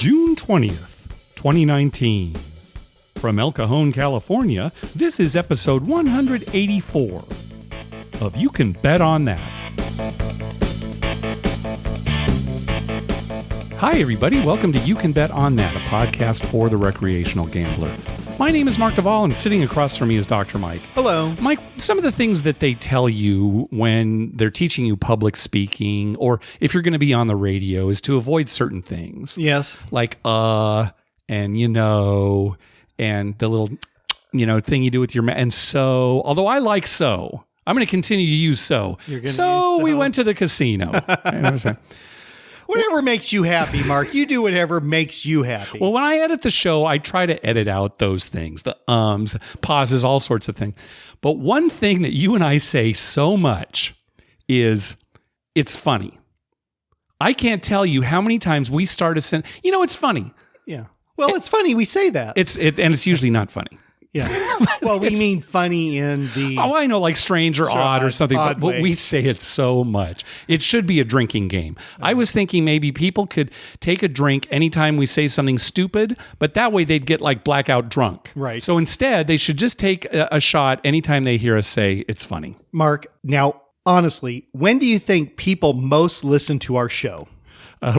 June 20th, 2019. From El Cajon, California, this is episode 184 of You Can Bet on That. Hi, everybody. Welcome to You Can Bet on That, a podcast for the recreational gambler. My name is Mark Duvall, and sitting across from me is Dr. Mike. Hello. Mike, some of the things that they tell you when they're teaching you public speaking, or if you're going to be on the radio, is to avoid certain things. Yes. Like, and and the little, thing you do with your and so. Although I like so. I'm going to continue to use so. So we went to the casino. You know what I'm saying? Whatever makes you happy, Mark. You do whatever makes you happy. Well, when I edit the show, I try to edit out those things, the pauses, all sorts of things. But one thing that you and I say so much is it's funny. I can't tell you how many times we start a sentence. It's funny. Yeah. Well, it's funny we say that. And it's usually not funny. Yeah. Well, we mean funny in the... Oh, I know, like strange or odd or something, but we say it so much. It should be a drinking game. I was thinking maybe people could take a drink anytime we say something stupid, but that way they'd get like blackout drunk. Right. So instead, they should just take a shot anytime they hear us say it's funny. Mark, now, honestly, when do you think people most listen to our show?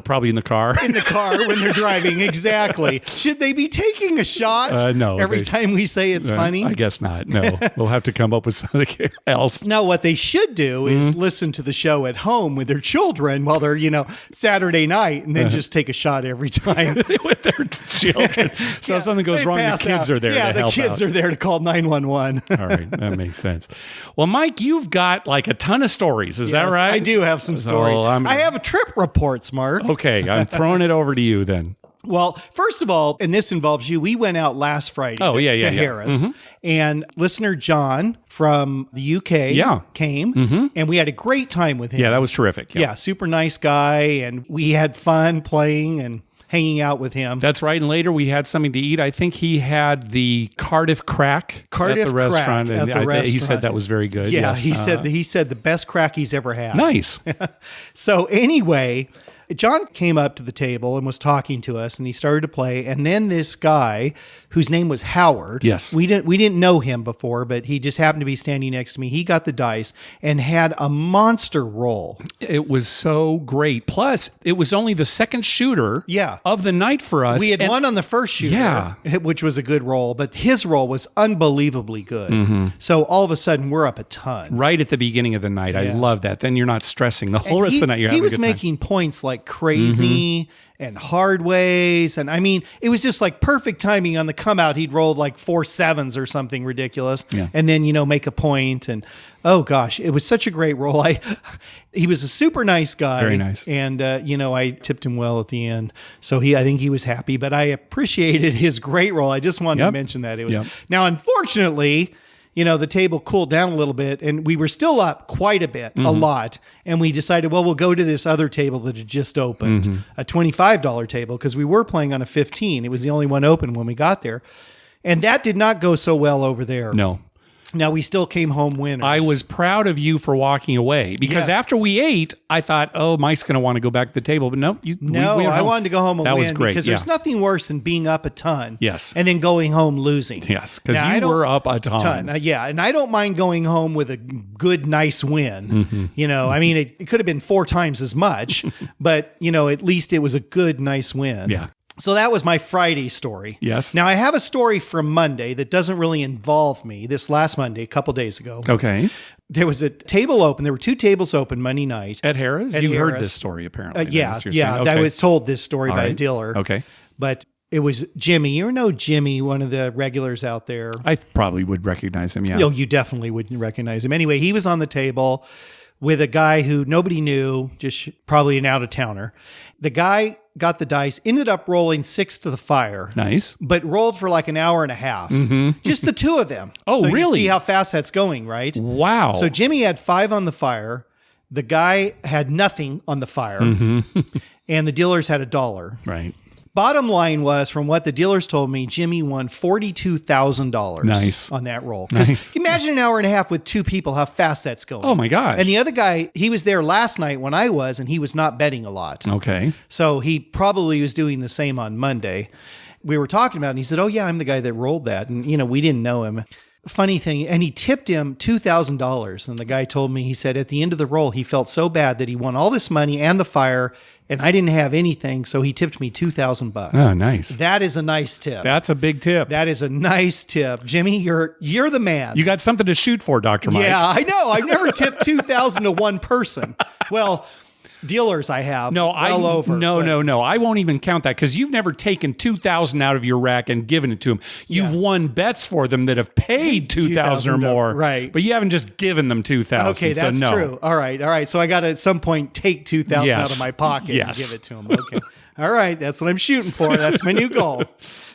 Probably in the car. In the car when they're driving, exactly. Should they be taking a shot no, every time we say it's funny? I guess not. No, we'll have to come up with something else. No, what they should do is listen to the show at home with their children while they're, Saturday night, and then just take a shot every time. With their children. So if something goes wrong, the kids are there to help out. Yeah, the kids are there to call 911. All right, that makes sense. Well, Mike, you've got like a ton of stories. Is that right? I do have some stories. I have trip reports, Mark. Okay, I'm throwing it over to you then. Well, first of all, and this involves you, we went out last Friday to Harrah. And listener John from the UK came, and we had a great time with him. Yeah, that was terrific. Yeah, super nice guy, and we had fun playing and hanging out with him. That's right. And later we had something to eat. I think he had the Cardiff crack at the restaurant. He said that was very good. Yeah, yes. he said the best crack he's ever had. Nice. So anyway, John came up to the table and was talking to us, and he started to play. And then this guy, whose name was Howard. Yes. We didn't know him before, but he just happened to be standing next to me. He got the dice and had a monster roll. It was so great. Plus, it was only the second shooter of the night for us. We had won on the first shooter, which was a good roll, but his roll was unbelievably good. So all of a sudden, we're up a ton. Right at the beginning of the night. I love that. Then you're not stressing. The whole rest of the night, you're having a good time. He was making points like crazy and hard ways. And I mean, it was just like perfect timing on the come out. He'd rolled like 4 sevens or something ridiculous. Yeah. And then, make a point. And oh gosh, it was such a great roll. He was a super nice guy. Very nice. And, I tipped him well at the end. So I think he was happy, but I appreciated his great roll. I just wanted to mention that. It was now, unfortunately, the table cooled down a little bit, and we were still up quite a bit, a lot. And we decided, well, we'll go to this other table that had just opened, a $25 table, because we were playing on a 15. It was the only one open when we got there. And that did not go so well over there. No. Now, we still came home winners. I was proud of you for walking away, because after we ate, I thought, oh, Mike's going to want to go back to the table. But no, I wanted to go home and win. That was great. Because there's nothing worse than being up a ton. Yes. And then going home losing. Yes, because you were up a ton. And I don't mind going home with a good, nice win. I mean, it could have been 4 times as much, but, at least it was a good, nice win. Yeah. So that was my Friday story. Yes. Now, I have a story from Monday that doesn't really involve me. This last Monday, a couple days ago. Okay. There was a table open. There were 2 tables open Monday night. At Harrah's? You heard this story, apparently. I was told this story by a dealer. Okay. But it was Jimmy. You know Jimmy, one of the regulars out there. I probably would recognize him, yeah. No, you definitely wouldn't recognize him. Anyway, he was on the table with a guy who nobody knew, just probably an out-of-towner. The guy got the dice, ended up rolling 6 to the fire. Nice. But rolled for like an hour and a half. Just the 2 of them. Oh, so really? You see how fast that's going, right? Wow. So Jimmy had 5 on the fire. The guy had nothing on the fire. And the dealers had $1. Right. Bottom line was, from what the dealers told me, Jimmy won $42,000 Nice. on that roll. Because imagine an hour and a half with two people, how fast that's going. Oh my gosh. And the other guy, he was there last night when I was, and he was not betting a lot. Okay. So he probably was doing the same on Monday. We were talking about it, and he said, oh yeah, I'm the guy that rolled that. And, we didn't know him. Funny thing, and he tipped him $2,000. And the guy told me, he said at the end of the roll, he felt so bad that he won all this money and the fire, and I didn't have anything, so he tipped me $2,000. Oh, nice. That is a nice tip. That's a big tip. That is a nice tip. Jimmy, you're the man. You got something to shoot for, Dr. Mike. Yeah, I know. I've never tipped $2,000 to one person. Well, dealers I have. No, over. No. I won't even count that because you've never taken $2,000 out of your rack and given it to them. You've won bets for them that have paid $2,000 or more. Right. But you haven't just given them $2,000. Okay, that's true. All right. So I got to at some point take $2,000 out of my pocket and give it to them. Okay. All right. That's what I'm shooting for. That's my new goal.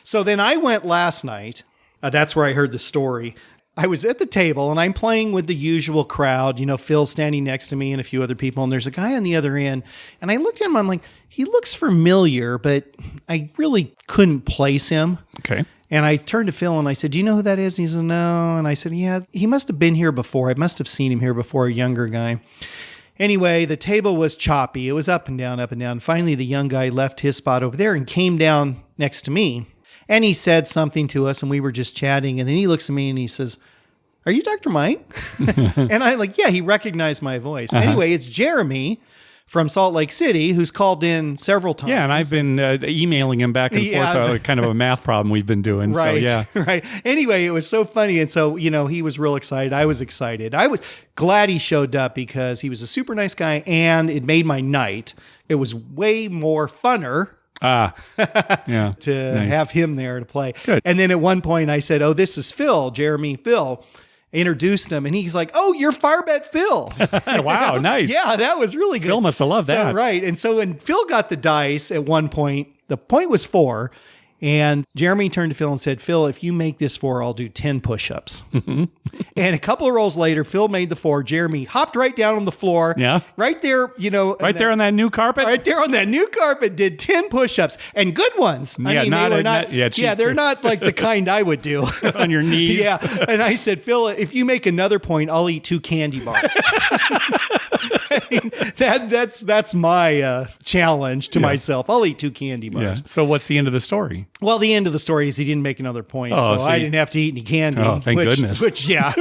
So then I went last night. That's where I heard the story. I was at the table and I'm playing with the usual crowd, Phil standing next to me and a few other people. And there's a guy on the other end. And I looked at him. I'm like, he looks familiar, but I really couldn't place him. Okay. And I turned to Phil and I said, do you know who that is? And he said, no. And I said, yeah, he must have been here before. I must have seen him here before, a younger guy. Anyway, the table was choppy. It was up and down, up and down. Finally, the young guy left his spot over there and came down next to me. And he said something to us and we were just chatting. And then he looks at me and he says, are you Dr. Mike? And I'm like, yeah, he recognized my voice. Anyway, it's Jeremy from Salt Lake City who's called in several times. Yeah, and I've been emailing him back and forth, kind of a math problem we've been doing. Right, so, yeah. Right. Anyway, it was so funny. And so, he was real excited. I was excited. I was glad he showed up because he was a super nice guy and it made my night. It was way more funner yeah. to have him there to play. Good. And then at one point I said, oh, this is Phil, Jeremy Phil. Introduced him and he's like, oh, you're Firebet Phil. Wow, nice. Yeah, that was really good. Phil must have loved that. Right. And so when Phil got the dice at one point, the point was 4. And Jeremy turned to Phil and said, Phil, if you make this 4, I'll do 10 push-ups. And a couple of rolls later, Phil made the 4. Jeremy hopped right down on the floor. Yeah. Right there, Right there on that new carpet? Right there on that new carpet, did 10 push-ups and good ones. Yeah, they're not like the kind I would do. On your knees. Yeah. And I said, Phil, if you make another point, I'll eat 2 candy bars. That's my challenge to myself. I'll eat 2 candy bars. Yeah. So what's the end of the story? Well, the end of the story is he didn't make another point, so I didn't have to eat any candy. Oh, thank goodness. Which, yeah,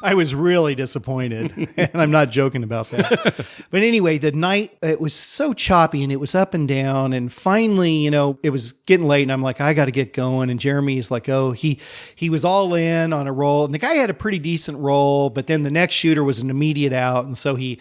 I was really disappointed, and I'm not joking about that. But anyway, the night, it was so choppy, and it was up and down, and finally, it was getting late, and I'm like, I got to get going, and Jeremy's like, oh, he was all in on a roll, and the guy had a pretty decent roll, but then the next shooter was an immediate out, and so he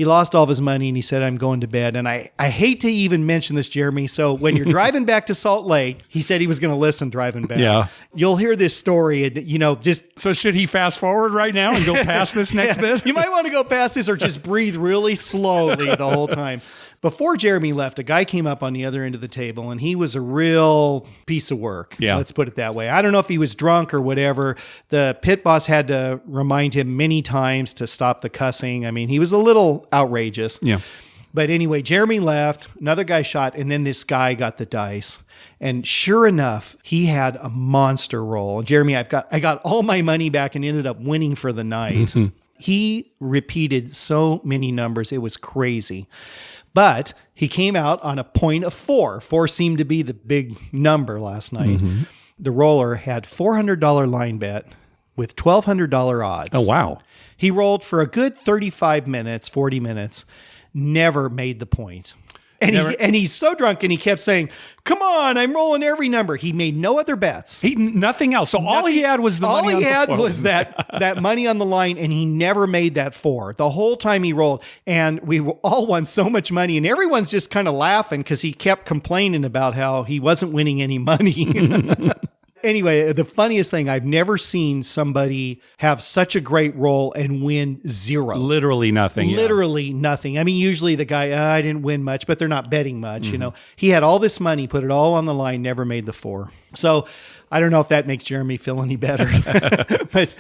lost all of his money and he said, I'm going to bed. And I hate to even mention this, Jeremy. So when you're driving back to Salt Lake, he said he was going to listen driving back. Yeah. You'll hear this story and, just. So should he fast forward right now and go past this next bit? You might want to go past this or just breathe really slowly the whole time. Before Jeremy left, a guy came up on the other end of the table and he was a real piece of work. Yeah. Let's put it that way. I don't know if he was drunk or whatever. The pit boss had to remind him many times to stop the cussing. I mean, he was a little outrageous. Yeah. But anyway, Jeremy left, another guy shot, and then this guy got the dice. And sure enough, he had a monster roll. Jeremy, I got all my money back and ended up winning for the night. Mm-hmm. He repeated so many numbers. It was crazy. But he came out on a point of 4. 4 seemed to be the big number last night. Mm-hmm. The roller had $400 line bet with $1,200 odds. Oh, wow. He rolled for a good 35 minutes, 40 minutes, never made the point. And he's so drunk and he kept saying, come on, I'm rolling every number. He made no other bets. Nothing else. So all he had was the money on the All he had floor. was that money on the line, and he never made that 4 the whole time he rolled. And we all won so much money, and everyone's just kind of laughing because he kept complaining about how he wasn't winning any money. Anyway, the funniest thing, I've never seen somebody have such a great roll and win 0. Literally nothing. Literally nothing. I mean, usually the guy, I didn't win much, but they're not betting much. Mm-hmm. He had all this money, put it all on the line, never made the 4. So I don't know if that makes Jeremy feel any better, but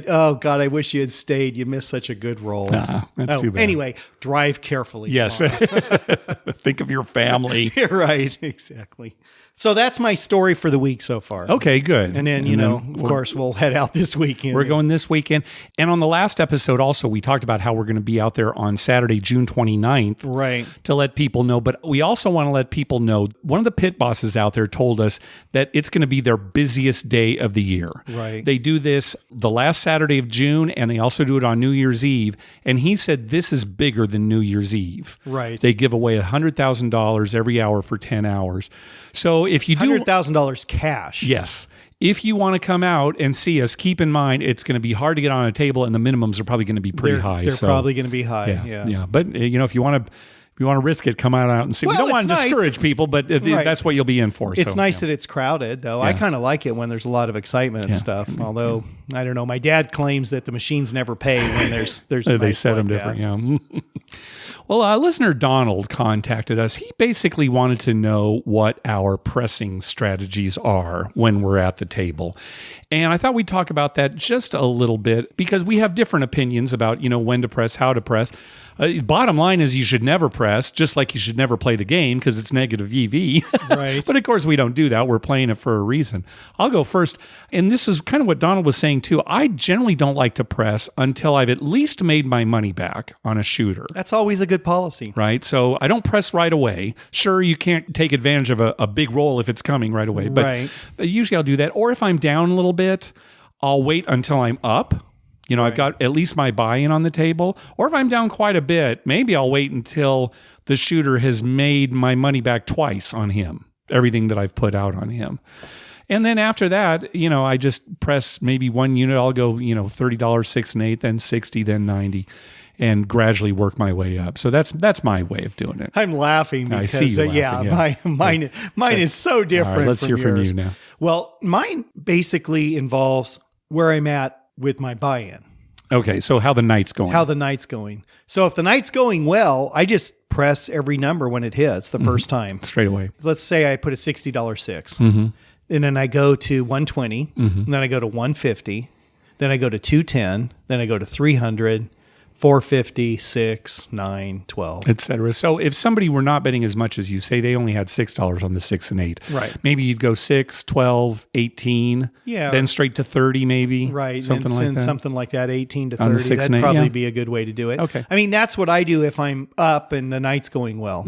oh God, I wish you had stayed. You missed such a good roll. That's too bad. Anyway, drive carefully. Yes. Think of your family. You're right. Exactly. So that's my story for the week so far. Okay, good. And then, of course, we'll head out this weekend. We're going this weekend. And on the last episode also, we talked about how we're going to be out there on Saturday, June 29th. Right. To let people know. But we also want to let people know, one of the pit bosses out there told us that it's going to be their busiest day of the year. Right. They do this the last Saturday of June, and they also do it on New Year's Eve. And he said this is bigger than New Year's Eve. Right. They give away $100,000 every hour for 10 hours. So if you do $100,000 cash. Yes. If you want to come out and see us, keep in mind it's going to be hard to get on a table, and the minimums are probably going to be pretty high. They're probably going to be high. Yeah. But if you want to risk it, come out and see. Well, we don't want to discourage people, but that's what you'll be in for. It's nice that it's crowded, though. I kind of like it when there's a lot of excitement and stuff. Although I don't know, my dad claims that the machines never pay when there's they set them different. Yeah. Well, listener Donald contacted us. He basically wanted to know what our pressing strategies are when we're at the table. And I thought we'd talk about that just a little bit because we have different opinions about, when to press, how to press. Bottom line is you should never press, just like you should never play the game because it's negative EV. Right. But of course we don't do that. We're playing it for a reason. I'll go first. And this is kind of what Donald was saying too. I generally don't like to press until I've at least made my money back on a shooter. That's always a good policy. Right. So I don't press right away. Sure, you can't take advantage of a big roll if it's coming right away. But usually I'll do that. Or if I'm down a little bit, I'll wait until I'm up. I've got at least my buy-in on the table. Or if I'm down quite a bit, maybe I'll wait until the shooter has made my money back twice on him, everything that I've put out on him. And then after that, I just press maybe one unit. I'll go, $30, 6 1/8, then 60, then 90, and gradually work my way up. So that's my way of doing it. I'm laughing because, I see you laughing, mine is so different. All right, let's hear from you now. Well, mine basically involves where I'm at with my buy-in. Okay, so how the night's going. So if the night's going well, I just press every number when it hits the first time. Straight away. Let's say I put a $60 6. And then I go to 120, and then I go to 150, then I go to 210, then I go to 300, 450, 6, 9, 12, etc. So if somebody were not betting as much as you, say they only had $6 on the 6 and 8, right? Maybe you'd go 6, 12, 18, then straight to 30, maybe, right? Something like that. Something like that, 18 to 30. That'd probably be a good way to do it. Okay. I mean, that's what I do if I'm up and the night's going well.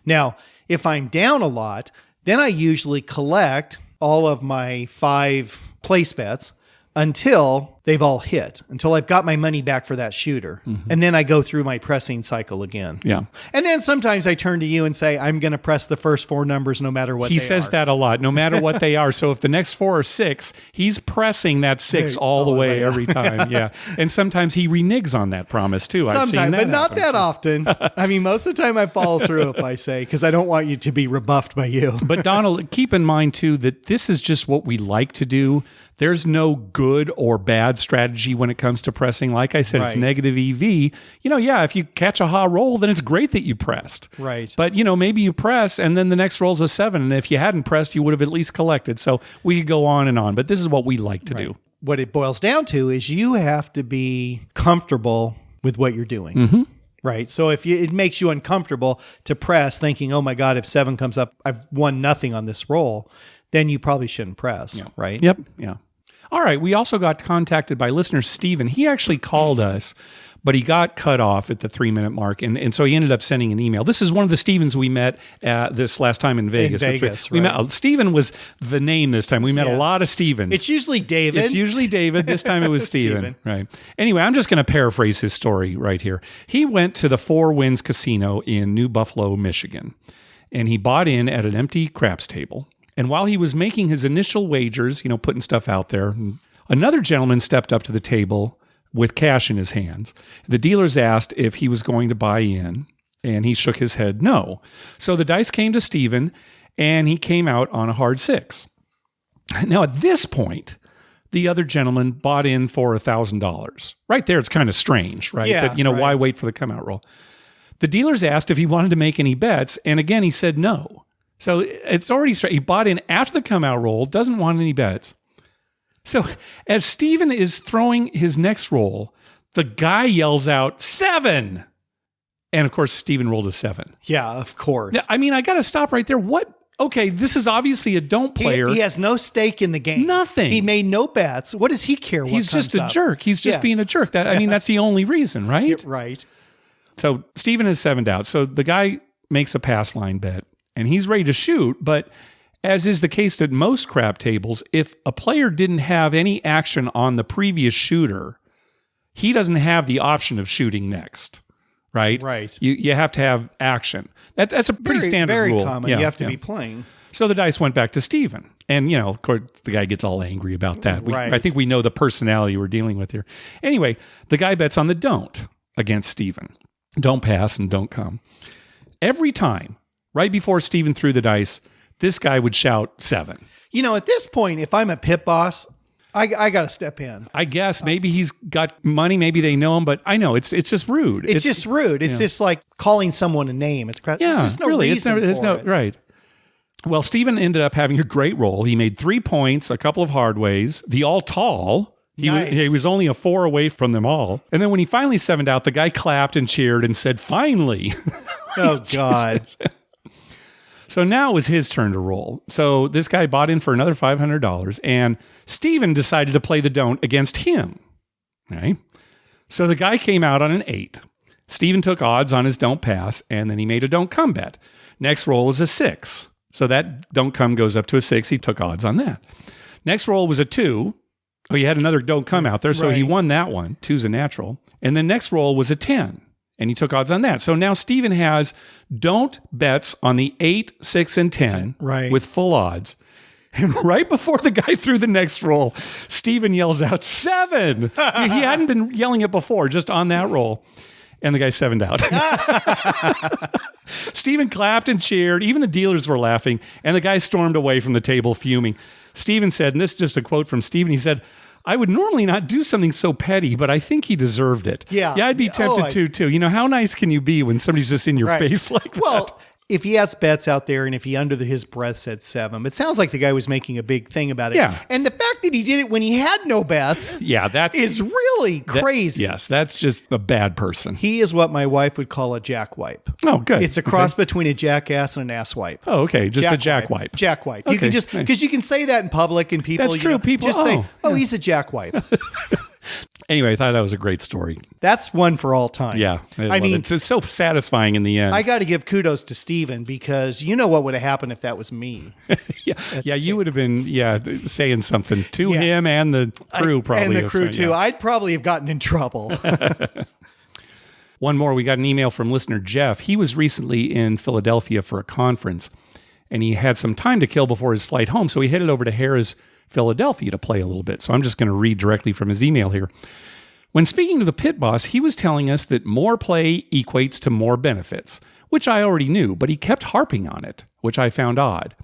Now, if I'm down a lot, then I usually collect all of my 5 place bets until they've all hit, until I've got my money back for that shooter. And then I go through my pressing cycle again. Yeah. And then sometimes I turn to you and say, I'm going to press the first 4 numbers no matter what he says that a lot, no matter what they are. So if the next 4 are 6, he's pressing that 6 all the way every time. Yeah. And sometimes he reneges on that promise too. Sometimes, I've seen that but not happen. that often. I mean, most of the time I follow through if I say, because I don't want you to be rebuffed by you. But Donald, keep in mind too that this is just what we like to do. There's no good or bad strategy when it comes to pressing. Like I said, it's negative EV. If you catch a hot roll, then it's great that you pressed. Right. But, maybe you press and then the next roll's a 7. And if you hadn't pressed, you would have at least collected. So we could go on and on. But this is what we like to do. What it boils down to is you have to be comfortable with what you're doing. Right. So if it makes you uncomfortable to press thinking, oh my God, if 7 comes up, I've won nothing on this roll, then you probably shouldn't press. Right. Yep. Yeah. All right. We also got contacted by listener Steven. He actually called us, but he got cut off at the 3-minute mark. And so he ended up sending an email. This is one of the Stevens we met this last time in Vegas. We met, Steven was the name this time. We met a lot of Stevens. It's usually David. This time it was Steven. Right. Anyway, I'm just going to paraphrase his story right here. He went to the Four Winds Casino in New Buffalo, Michigan, and he bought in at an empty craps table. And while he was making his initial wagers, putting stuff out there, another gentleman stepped up to the table with cash in his hands. The dealers asked if he was going to buy in, and he shook his head no. So the dice came to Steven, and he came out on a hard 6. Now, at this point, the other gentleman bought in for $1,000. Right there, it's kind of strange, right? Yeah, but, why wait for the come-out roll? The dealers asked if he wanted to make any bets, and again, he said no. So it's already straight. He bought in after the come out roll, doesn't want any bets. So as Stephen is throwing his next roll, the guy yells out 7. And of course, Stephen rolled a 7. Yeah, of course. I mean, I got to stop right there. What? Okay, this is obviously a don't player. He has no stake in the game. Nothing. He made no bets. What does he care what He's just a up? jerk. He's just being a jerk. That's the only reason, right? Yeah, right. So Stephen is 7'd out. So the guy makes a pass line bet, and he's ready to shoot. But as is the case at most crap tables, if a player didn't have any action on the previous shooter, he doesn't have the option of shooting next. Right? Right. You have to have action. That's a pretty standard very rule. Very common. You have to be playing. So the dice went back to Stephen. And, of course, the guy gets all angry about that. Right. I think we know the personality we're dealing with here. Anyway, the guy bets on the don't against Stephen. Don't pass and don't come. Every time, right before Stephen threw the dice, this guy would shout 7. At this point, if I'm a pit boss, I got to step in. I guess maybe he's got money. Maybe they know him, but I know it's just rude. It's just rude. It's just like calling someone a name. There's just no really, reason for it. Right. Well, Stephen ended up having a great roll. He made 3 points, a couple of hard ways, the all tall. He was only a 4 away from them all. And then when he finally 7'd out, the guy clapped and cheered and said, "Finally." Oh, God. So now it was his turn to roll. So this guy bought in for another $500, and Stephen decided to play the don't against him. Right? So the guy came out on an 8. Stephen took odds on his don't pass, and then he made a don't come bet. Next roll was a 6. So that don't come goes up to a 6. He took odds on that. Next roll was a 2. Oh, he had another don't come out there, so he won that one. 2's a natural. And then next roll was a 10. And he took odds on that. So now Stephen has don't bets on the 8, 6, and 10 with full odds. And right before the guy threw the next roll, Stephen yells out 7. He hadn't been yelling it before, just on that roll. And the guy 7'd out. Stephen clapped and cheered. Even the dealers were laughing. And the guy stormed away from the table fuming. Stephen said, and this is just a quote from Stephen, he said, "I would normally not do something so petty, but I think he deserved it." Yeah, I'd be tempted to too. How nice can you be when somebody's just in your face like that? Well, if he has bets out there and if he under his breath said 7, it sounds like the guy was making a big thing about it. Yeah. And the fact that he did it when he had no bets is really crazy. Yes, that's just a bad person. He is what my wife would call a jackwipe. Oh, good. It's a cross between a jackass and an asswipe. Oh, okay. Just a jackwipe. Jackwipe. Okay. You can just, because you can say that in public and people, that's true. People just say, he's a jackwipe. Anyway, I thought that was a great story. That's one for all time. Yeah. I mean, it's so satisfying in the end. I got to give kudos to Stephen because you know what would have happened if that was me. You would have been, saying something to him and the crew probably. And the crew too. I'd probably have gotten in trouble. One more. We got an email from listener Jeff. He was recently in Philadelphia for a conference, and he had some time to kill before his flight home, so he headed over to Harrah's Philadelphia to play a little bit. So I'm just going to read directly from his email here. When speaking to the pit boss, he was telling us that more play equates to more benefits, which I already knew, but he kept harping on it, which I found odd.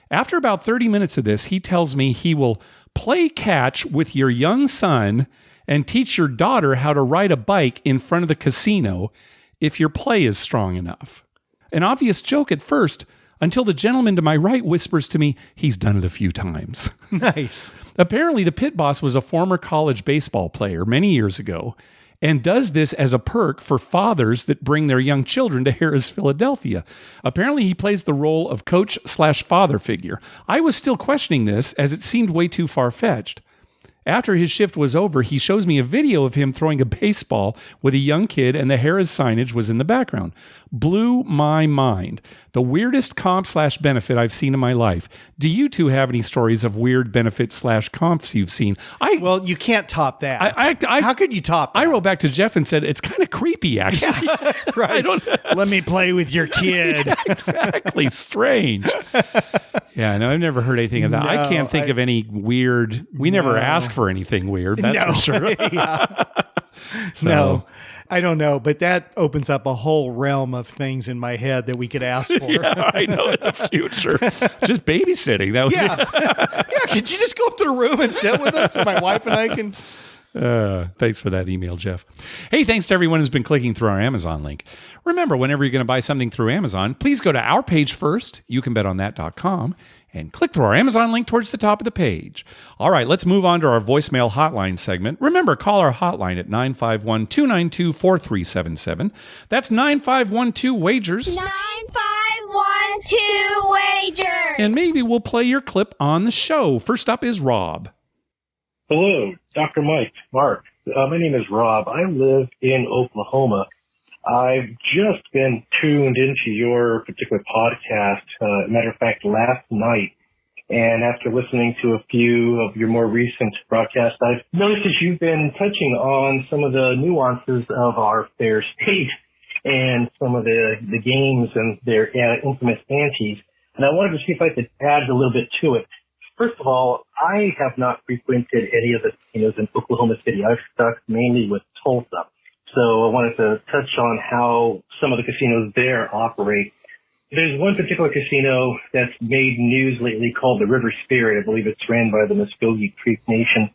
After about 30 minutes of this, he tells me he will play catch with your young son and teach your daughter how to ride a bike in front of the casino if your play is strong enough. An obvious joke at first, until the gentleman to my right whispers to me, he's done it a few times. Nice. Apparently, the pit boss was a former college baseball player many years ago and does this as a perk for fathers that bring their young children to Harrah's Philadelphia. Apparently, he plays the role of coach/father figure. I was still questioning this as it seemed way too far-fetched. After his shift was over, he shows me a video of him throwing a baseball with a young kid, and the Harrah's signage was in the background. Blew my mind. The weirdest comp/benefit I've seen in my life. Do you two have any stories of weird benefits/comps you've seen? Well, you can't top that. How could you top that? I wrote back to Jeff and said, it's kind of creepy, actually. Yeah, right. Let me play with your kid. Yeah, exactly. Strange. Yeah, no, I've never heard anything of that. I can't think of any weird. We never asked for anything weird. That's for sure. No, I don't know, but that opens up a whole realm of things in my head that we could ask for. Yeah, I know in the future. Just babysitting. That would yeah. Could you just go up to the room and sit with us so my wife and I can? Thanks for that email, Jeff. Hey, thanks to everyone who's been clicking through our Amazon link. Remember, whenever you're going to buy something through Amazon, please go to our page first, youcanbetonthat.com, and click through our Amazon link towards the top of the page. All right, let's move on to our voicemail hotline segment. Remember, call our hotline at 951-292-4377. That's 9512-WAGERS. 9512-WAGERS. And maybe we'll play your clip on the show. First up is Rob. Hello, Dr. Mike, Mark. My name is Rob. I live in Oklahoma. I've just been tuned into your particular podcast, matter of fact, last night. And after listening to a few of your more recent broadcasts, I've noticed that you've been touching on some of the nuances of our fair state and some of the games and their infamous antes. And I wanted to see if I could add a little bit to it. First of all, I have not frequented any of the casinos in Oklahoma City. I've stuck mainly with Tulsa. So I wanted to touch on how some of the casinos there operate. There's one particular casino that's made news lately called the River Spirit. I believe it's ran by the Muskogee Creek Nation.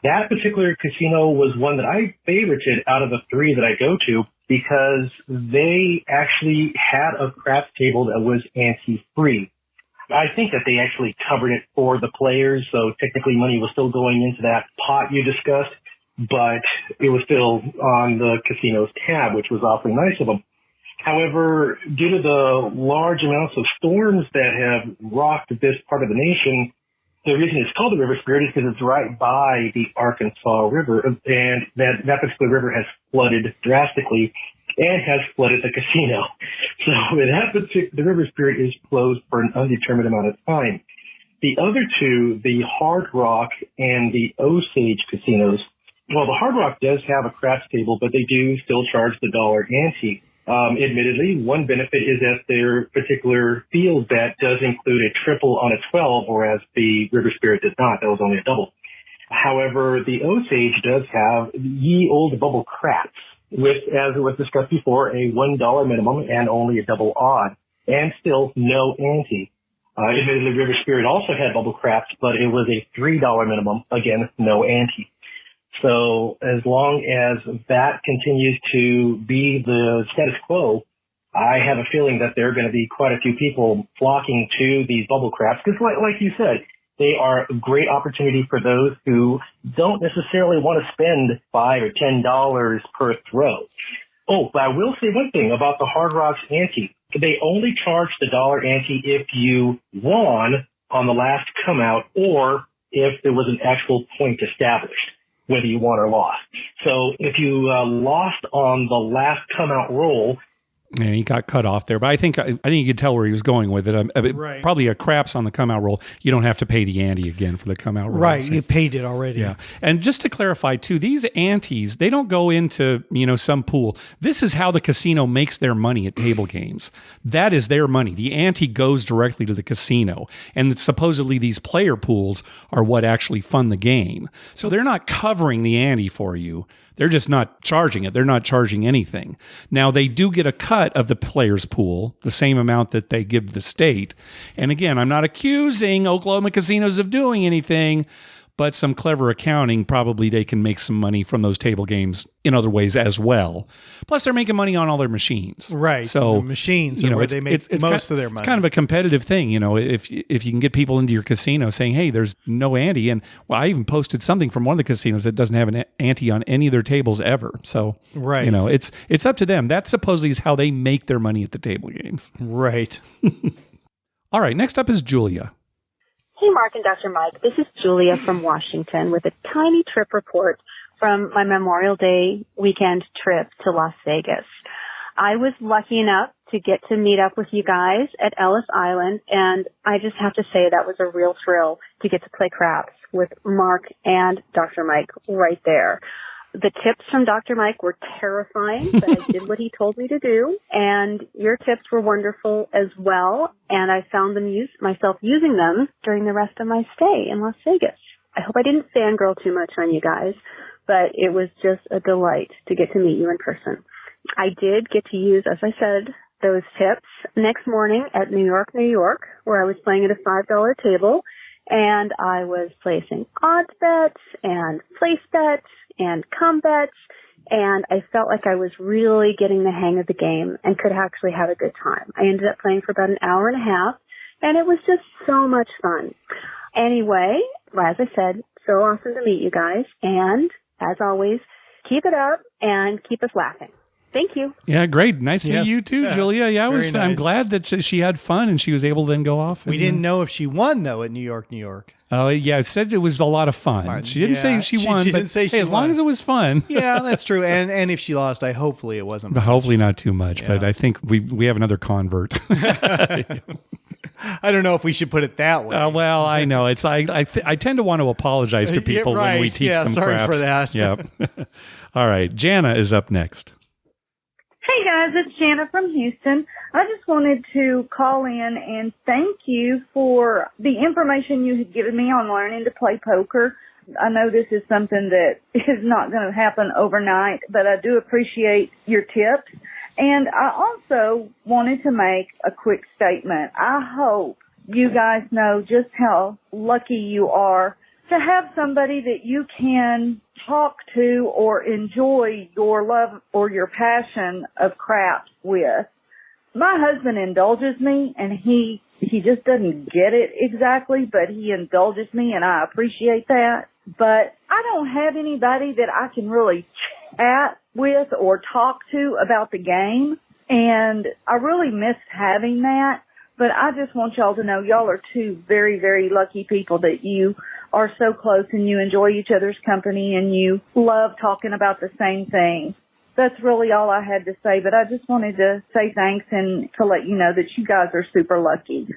That particular casino was one that I favorited out of the three that I go to because they actually had a craps table that was ante-free. I think that they actually covered it for the players, so technically money was still going into that pot you discussed, but it was still on the casino's tab, which was awfully nice of them. However, due to the large amounts of storms that have rocked this part of the nation, the reason it's called the River Spirit is because it's right by the Arkansas River, and that particular river has flooded drastically and has flooded the casino. So the River Spirit is closed for an undetermined amount of time. The other two, the Hard Rock and the Osage casinos, well, the Hard Rock does have a craps table, but they do still charge the dollar ante. Admittedly, one benefit is that their particular field bet does include a triple on a 12, whereas the River Spirit does not. That was only a double. However, the Osage does have ye old bubble craps with, as it was discussed before, a $1 minimum and only a double odd, and still no ante. Admittedly, River Spirit also had bubble craps, but it was a $3 minimum. Again, no ante. So as long as that continues to be the status quo, I have a feeling that there are going to be quite a few people flocking to these bubble craps because, like you said, they are a great opportunity for those who don't necessarily want to spend $5 or $10 per throw. Oh, but I will say one thing about the Hard Rock's ante. They only charge the dollar ante if you won on the last come out or if there was an actual point established, whether you won or lost. So if you lost on the last come out roll, and he got cut off there, but I think you could tell where he was going with it. Right. Probably a craps on the come out roll. You don't have to pay the ante again for the come out roll. Right, So, you paid it already. yeah, and just to clarify too, these antes, they don't go into some pool. This is how the casino makes their money at table games. That is their money. The ante goes directly to the casino, and supposedly these player pools are what actually fund the game. So they're not covering the ante for you. They're just not charging it. They're not charging anything. Now, they do get a cut of the players' pool, the same amount that they give the state. And again, I'm not accusing Oklahoma casinos of doing anything, but some clever accounting, probably they can make some money from those table games in other ways as well. Plus, they're making money on all their machines. Right. So the machines are where they make most of their money. It's kind of a competitive thing, if you can get people into your casino saying, hey, there's no ante. And I even posted something from one of the casinos that doesn't have an ante on any of their tables ever. So, right. It's up to them. That supposedly is how they make their money at the table games. Right. All right. Next up is Julia. Hey, Mark and Dr. Mike. This is Julia from Washington with a tiny trip report from my Memorial Day weekend trip to Las Vegas. I was lucky enough to get to meet up with you guys at Ellis Island, and I just have to say that was a real thrill to get to play craps with Mark and Dr. Mike right there. The tips from Dr. Mike were terrifying, but I did what he told me to do, and your tips were wonderful as well, and I found myself using them during the rest of my stay in Las Vegas. I hope I didn't fangirl too much on you guys, but it was just a delight to get to meet you in person. I did get to use, as I said, those tips next morning at New York, where I was playing at a $5 table, and I was placing odds bets and place bets and combats, and I felt like I was really getting the hang of the game and could actually have a good time. I ended up playing for about an hour and a half, and it was just so much fun. Anyway, as I said, so awesome to meet you guys, and as always, keep it up and keep us laughing. Thank you. Yeah, great. Nice to meet you too, Julia. Yeah, it was. Nice. I'm glad that she had fun and she was able to then go off. We didn't know if she won though at New York, New York. Oh yeah, it said it was a lot of fun. She didn't say she won. She didn't say she won. As long as it was fun. Yeah, that's true. And if she lost, hopefully it wasn't much. Hopefully not too much. Yeah. But I think we have another convert. I don't know if we should put it that way. Well, I know it's. I tend to want to apologize to people when we teach them sorry craps. For that. Yep. All right, Jana is up next. Hey guys, it's Jana from Houston. I just wanted to call in and thank you for the information you had given me on learning to play poker. I know this is something that is not going to happen overnight, but I do appreciate your tips. And I also wanted to make a quick statement. I hope you guys know just how lucky you are to have somebody that you can talk to or enjoy your love or your passion of craps with. My husband indulges me, and he just doesn't get it exactly, but he indulges me, and I appreciate that. But I don't have anybody that I can really chat with or talk to about the game, and I really miss having that. But I just want y'all to know y'all are two very, very lucky people that you are so close and you enjoy each other's company and you love talking about the same thing. That's really all I had to say, but I just wanted to say thanks and to let you know that you guys are super lucky.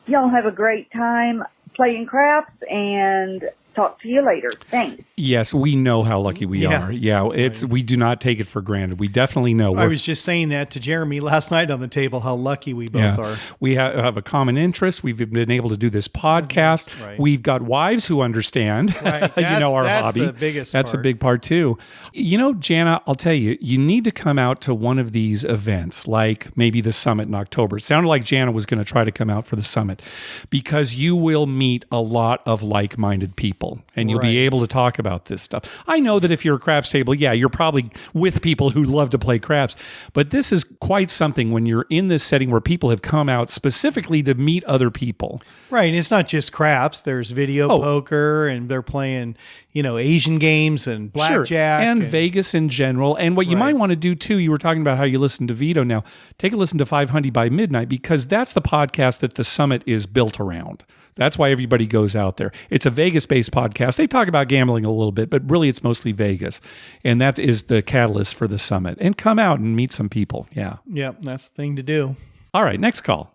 Y'all have a great time playing craps, and talk to you later. Thanks. Yes, we know how lucky we are. Yeah, we do not take it for granted. We definitely know. I was just saying that to Jeremy last night on the table, how lucky we both are. We have a common interest. We've been able to do this podcast. Right. We've got wives who understand, right. our hobby. That's the biggest part. That's a big part too. Jana, I'll tell you, you need to come out to one of these events, like maybe the summit in October. It sounded like Jana was going to try to come out for the summit, because you will meet a lot of like-minded people. And you'll be able to talk about this stuff. I know that if you're a craps table, you're probably with people who love to play craps. But this is quite something when you're in this setting where people have come out specifically to meet other people. Right. And it's not just craps. There's video poker, and they're playing, Asian games and blackjack. And Vegas in general. And what you might want to do too, you were talking about how you listen to Vito now. Take a listen to 500 by Midnight, because that's the podcast that the summit is built around. That's why everybody goes out there. It's a Vegas-based podcast. They talk about gambling a little bit, but really it's mostly Vegas. And that is the catalyst for the summit. And come out and meet some people. Yeah. Yep, that's the thing to do. All right, next call.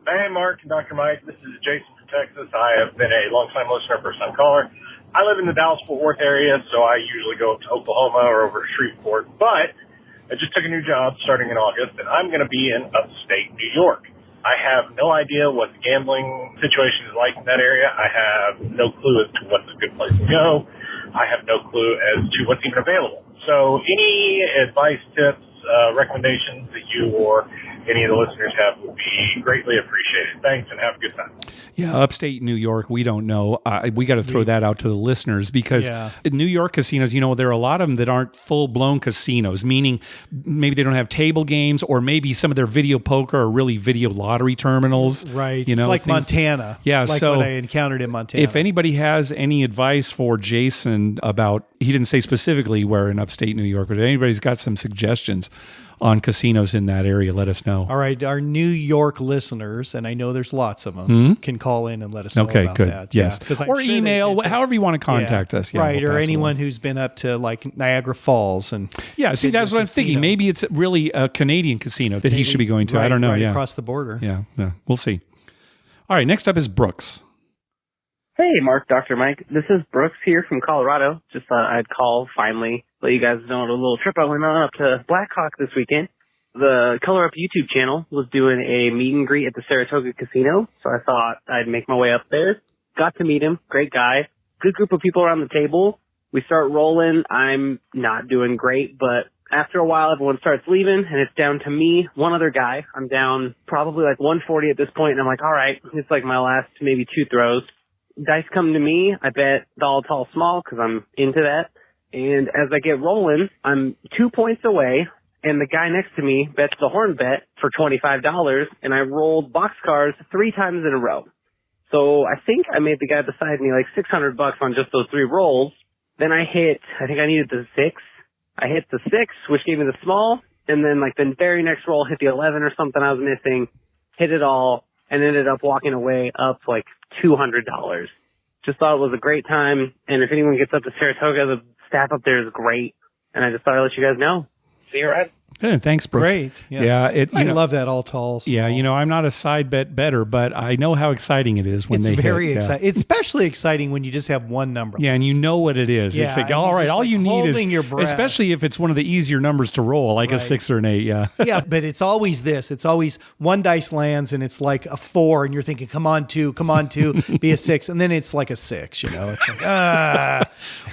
Hey, Mark and Dr. Mike. This is Jason from Texas. I have been a long-time listener, first-time caller. I live in the Dallas-Fort Worth area, so I usually go up to Oklahoma or over to Shreveport. But I just took a new job starting in August, and I'm going to be in Upstate New York. I have no idea what the gambling situation is like in that area. I have no clue as to what's a good place to go. I have no clue as to what's even available. So any advice, tips, recommendations that you or any of the listeners have would be greatly appreciated. Thanks, and have a good time. Yeah, Upstate New York, we don't know. We got to throw that out to the listeners, because in New York casinos, there are a lot of them that aren't full-blown casinos, meaning maybe they don't have table games, or maybe some of their video poker are really video lottery terminals. Right. It's like Montana. Yeah. Like so what I encountered in Montana. If anybody has any advice for Jason about, he didn't say specifically where in Upstate New York, but if anybody's got some suggestions on casinos in that area, let us know. All right. Our New York listeners, and I know there's lots of them, can call in and let us know about that. Yes. Or email, however you want to contact us. Yeah, right. Or anyone who's been up to like Niagara Falls. And see, that's what I'm thinking. Maybe it's really a Canadian casino that he should be going to. I don't know. Across the border. Yeah. We'll see. All right. Next up is Brooks. Hey, Mark, Dr. Mike. This is Brooks here from Colorado. Just thought I'd call finally, let you guys know a little trip I went on up to Blackhawk this weekend. The Color Up YouTube channel was doing a meet and greet at the Saratoga Casino, so I thought I'd make my way up there. Got to meet him. Great guy. Good group of people around the table. We start rolling. I'm not doing great, but after a while, everyone starts leaving, and it's down to me, one other guy. I'm down probably like 140 at this point, and I'm like, all right, it's like my last maybe 2 throws. Dice come to me. I bet all tall small because I'm into that. And as I get rolling, I'm 2 points away, and the guy next to me bets the horn bet for $25, and I rolled boxcars 3 times in a row. So I think I made the guy beside me like $600 on just those 3 rolls. Then I think I needed the 6. I hit the 6, which gave me the small, and then like the very next roll hit the 11 or something I was missing, hit it all, and ended up walking away up like $200. Just thought it was a great time, and if anyone gets up to Saratoga, the staff up there is great, and I just thought I'd let you guys know. See you around. Good, thanks, Brooks. Great. Yeah. I love that all tall. Small. Yeah, I'm not a side bet better, but I know how exciting it is when it's they hit. It's very exciting. It's especially exciting when you just have one number. Yeah, and you know what it is. Yeah, it's like, all right, all you need is, your breath. Especially if it's one of the easier numbers to roll, like a 6 or an 8, yeah. Yeah, but it's always this. It's always one dice lands and it's like a 4, and you're thinking, come on, 2, be a 6. And then it's like a 6, It's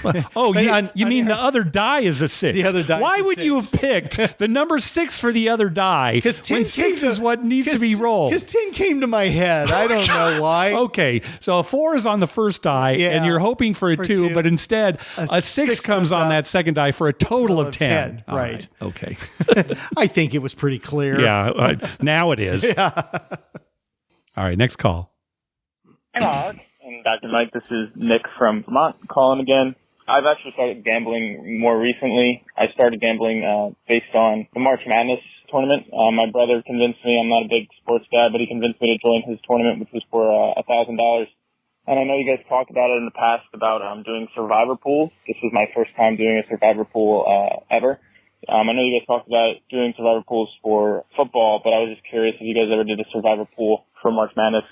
like, you mean the other die is a 6. The other die Why is a would 6. you have picked the number 6 for the other die when 6 is what needs to be rolled? Because 10 came to my head. I don't know why. Okay, so a 4 is on the first die, and you're hoping for a 2, but instead a 6 comes on that second die for a total of 10. Right. Okay. I think it was pretty clear. Yeah, now it is. Yeah. All right, next call. Hey, Mohawk and Dr. Mike. This is Nick from Vermont calling again. I've actually started gambling more recently. I started gambling based on the March Madness tournament. My brother convinced me. I'm not a big sports guy, but he convinced me to join his tournament, which was for $1,000. And I know you guys talked about it in the past about doing survivor pools. This was my first time doing a survivor pool ever. I know you guys talked about doing survivor pools for football, but I was just curious if you guys ever did a survivor pool for March Madness.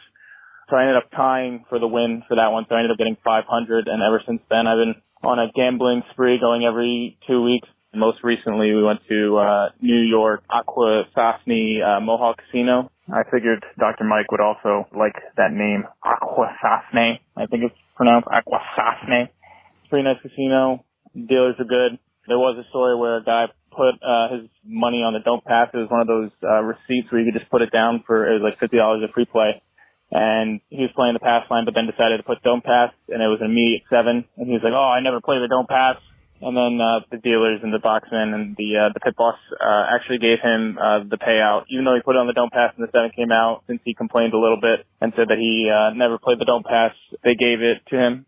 So I ended up tying for the win for that one, so I ended up getting 500, and ever since then I've been on a gambling spree going every 2 weeks. Most recently we went to New York, Akwesasne, Mohawk Casino. I figured Dr. Mike would also like that name, Akwesasne. I think it's pronounced Akwesasne. It's a pretty nice casino. Dealers are good. There was a story where a guy put his money on the don't pass. It was one of those receipts where you could just put it down for, it was like $50 a free play. And he was playing the pass line, but then decided to put don't pass, and it was an immediate 7. And he was like, I never play the don't pass. And then the dealers and the boxman and the pit boss actually gave him the payout, even though he put it on the don't pass and the 7 came out. Since he complained a little bit and said that he never played the don't pass, they gave it to him.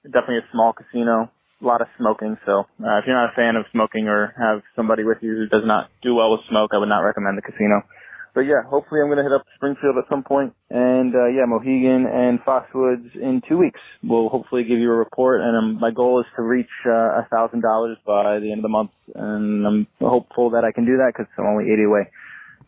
Definitely a small casino, a lot of smoking. So if you're not a fan of smoking or have somebody with you who does not do well with smoke, I would not recommend the casino. But yeah, hopefully I'm going to hit up Springfield at some point. And Mohegan and Foxwoods in 2 weeks. We'll hopefully give you a report. And my goal is to reach $1,000 by the end of the month. And I'm hopeful that I can do that because I'm only 80 away.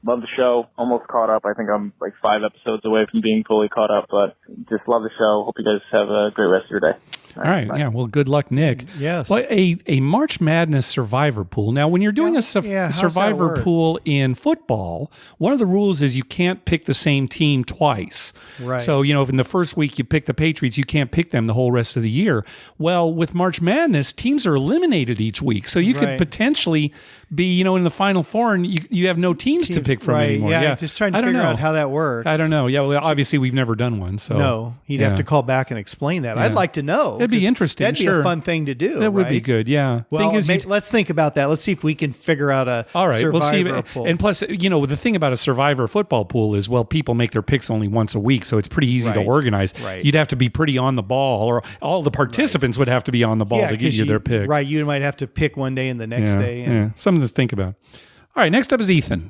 Love the show. Almost caught up. I think I'm like 5 episodes away from being fully caught up. But just love the show. Hope you guys have a great rest of your day. All right. Bye. Yeah. Well, good luck, Nick. Yes. Well, a March Madness survivor pool. Now, when you're doing a survivor pool in football, one of the rules is you can't pick the same team twice. Right. So, if in the first week you pick the Patriots, you can't pick them the whole rest of the year. Well, with March Madness, teams are eliminated each week. So you could potentially be, in the Final Four and you have no teams to pick from anymore. Yeah. Just trying to figure out how that works. I don't know. Yeah. Well, obviously we've never done one. So no, he'd have to call back and explain that. Yeah. I'd like to know. That'd be interesting. That'd be a fun thing to do. That would be good. Yeah. Well, let's think about that. Let's see if we can figure out a survivor pool. And plus, the thing about a survivor football pool is, people make their picks only once a week, so it's pretty easy to organize. Right. You'd have to be pretty on the ball, or all the participants would have to be on the ball to give you their picks. Right. You might have to pick one day and the next day. Yeah. Something to think about. All right. Next up is Ethan.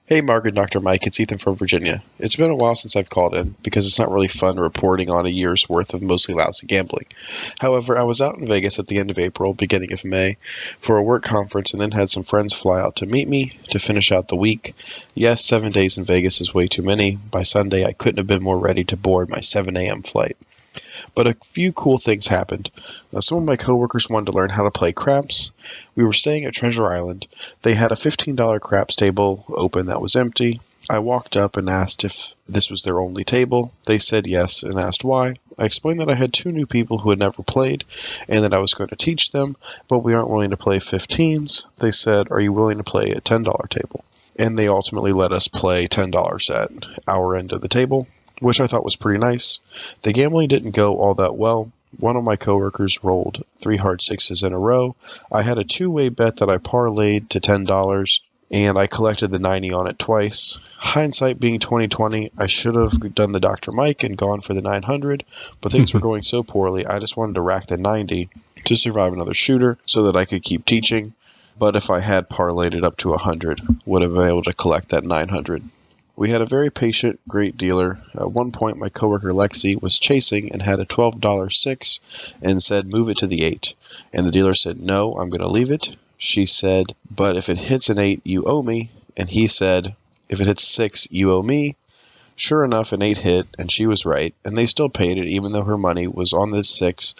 Hey, Mark and Dr. Mike, it's Ethan from Virginia. It's been a while since I've called in because it's not really fun reporting on a year's worth of mostly lousy gambling. However, I was out in Vegas at the end of April, beginning of May, for a work conference and then had some friends fly out to meet me to finish out the week. Yes, 7 days in Vegas is way too many. By Sunday, I couldn't have been more ready to board my 7 a.m. flight. But a few cool things happened. Some of my coworkers wanted to learn how to play craps. We were staying at Treasure Island. They had a $15 craps table open that was empty. I walked up and asked if this was their only table. They said yes and asked why. I explained that I had 2 new people who had never played and that I was going to teach them, but we aren't willing to play 15s. They said, "Are you willing to play a $10 table?" And they ultimately let us play $10 at our end of the table, which I thought was pretty nice. The gambling didn't go all that well. One of my coworkers rolled 3 hard sixes in a row. I had a two-way bet that I parlayed to $10, and I collected the 90 on it twice. Hindsight being 2020, I should have done the Dr. Mike and gone for the 900, but things were going so poorly, I just wanted to rack the 90 to survive another shooter so that I could keep teaching. But if I had parlayed it up to 100, would have been able to collect that 900. We had a very patient, great dealer. At one point, my coworker Lexi was chasing and had a $12 6 and said, move it to the 8. And the dealer said, no, I'm going to leave it. She said, but if it hits an 8, you owe me. And he said, if it hits 6, you owe me. Sure enough, an 8 hit, and she was right. And they still paid it, even though her money was on the 6.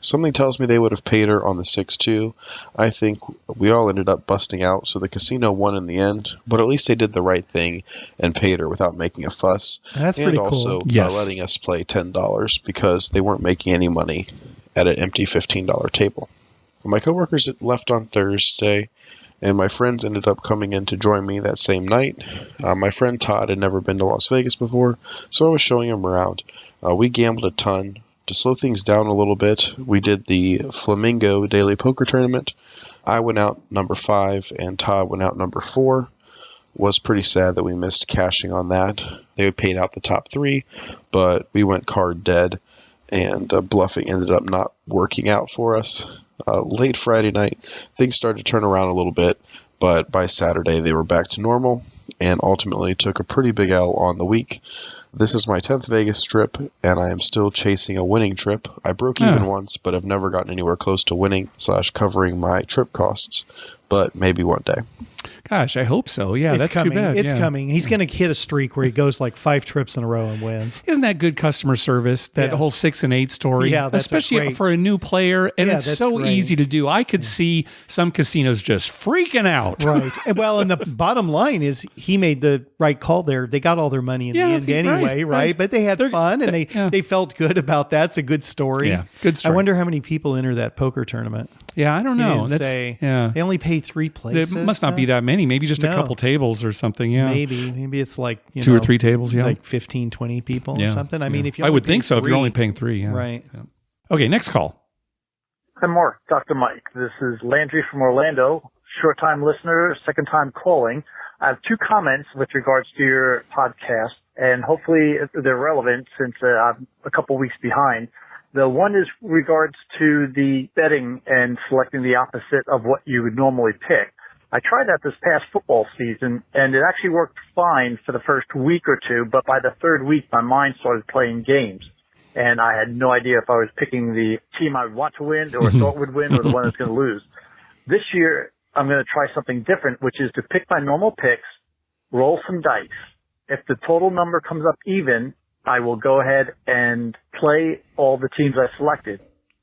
Something tells me they would have paid her on the 6 too. I think we all ended up busting out, so the casino won in the end. But at least they did the right thing and paid her without making a fuss. That's pretty cool. And also letting us play $10 because they weren't making any money at an empty $15 table. My coworkers left on Thursday, and my friends ended up coming in to join me that same night. My friend Todd had never been to Las Vegas before, so I was showing him around. We gambled a ton. To slow things down a little bit, we did the Flamingo Daily Poker Tournament. I went out number 5, and Todd went out number 4. Was pretty sad that we missed cashing on that. They paid out the top 3, but we went card dead, and bluffing ended up not working out for us. Late Friday night, things started to turn around a little bit, but by Saturday they were back to normal, and ultimately took a pretty big L on the week. This is my 10th Vegas trip, and I am still chasing a winning trip. I broke even once, but have never gotten anywhere close to winning / covering my trip costs. But maybe one day. Gosh, I hope so. Yeah, that's coming. too bad. It's coming. He's going to hit a streak where he goes like 5 trips in a row and wins. Isn't that good customer service? That whole 6 and 8 story. Yeah, that's especially for a new player, and it's so great. easy to do. I could see some casinos just freaking out. Right. Well, and the bottom line is he made the right call there. They got all their money in the end anyway, right? But they had fun and they felt good about that. It's a good story. Yeah, good story. I wonder how many people enter that poker tournament. Yeah, I don't know. They only pay 3 places. It must not be that many. Maybe just a couple tables or something. Yeah, maybe it's like 2 or 3 tables. Yeah, like 15, 20 people or something. I mean, if you I would think so if you're only paying 3. Yeah. Right. Yeah. Okay, next call. Hi, Mark, Dr. Mike. This is Landry from Orlando. Short-time listener, second-time calling. I have 2 comments with regards to your podcast, and hopefully they're relevant since I'm a couple weeks behind. The one is regards to the betting and selecting the opposite of what you would normally pick. I tried that this past football season, and it actually worked fine for the first week or 2, but by the 3rd week, my mind started playing games. And I had no idea if I was picking the team I would want to win or thought would win or the one that's going to lose. This year, I'm going to try something different, which is to pick my normal picks, roll some dice. If the total number comes up even, I will go ahead and play all the teams I selected.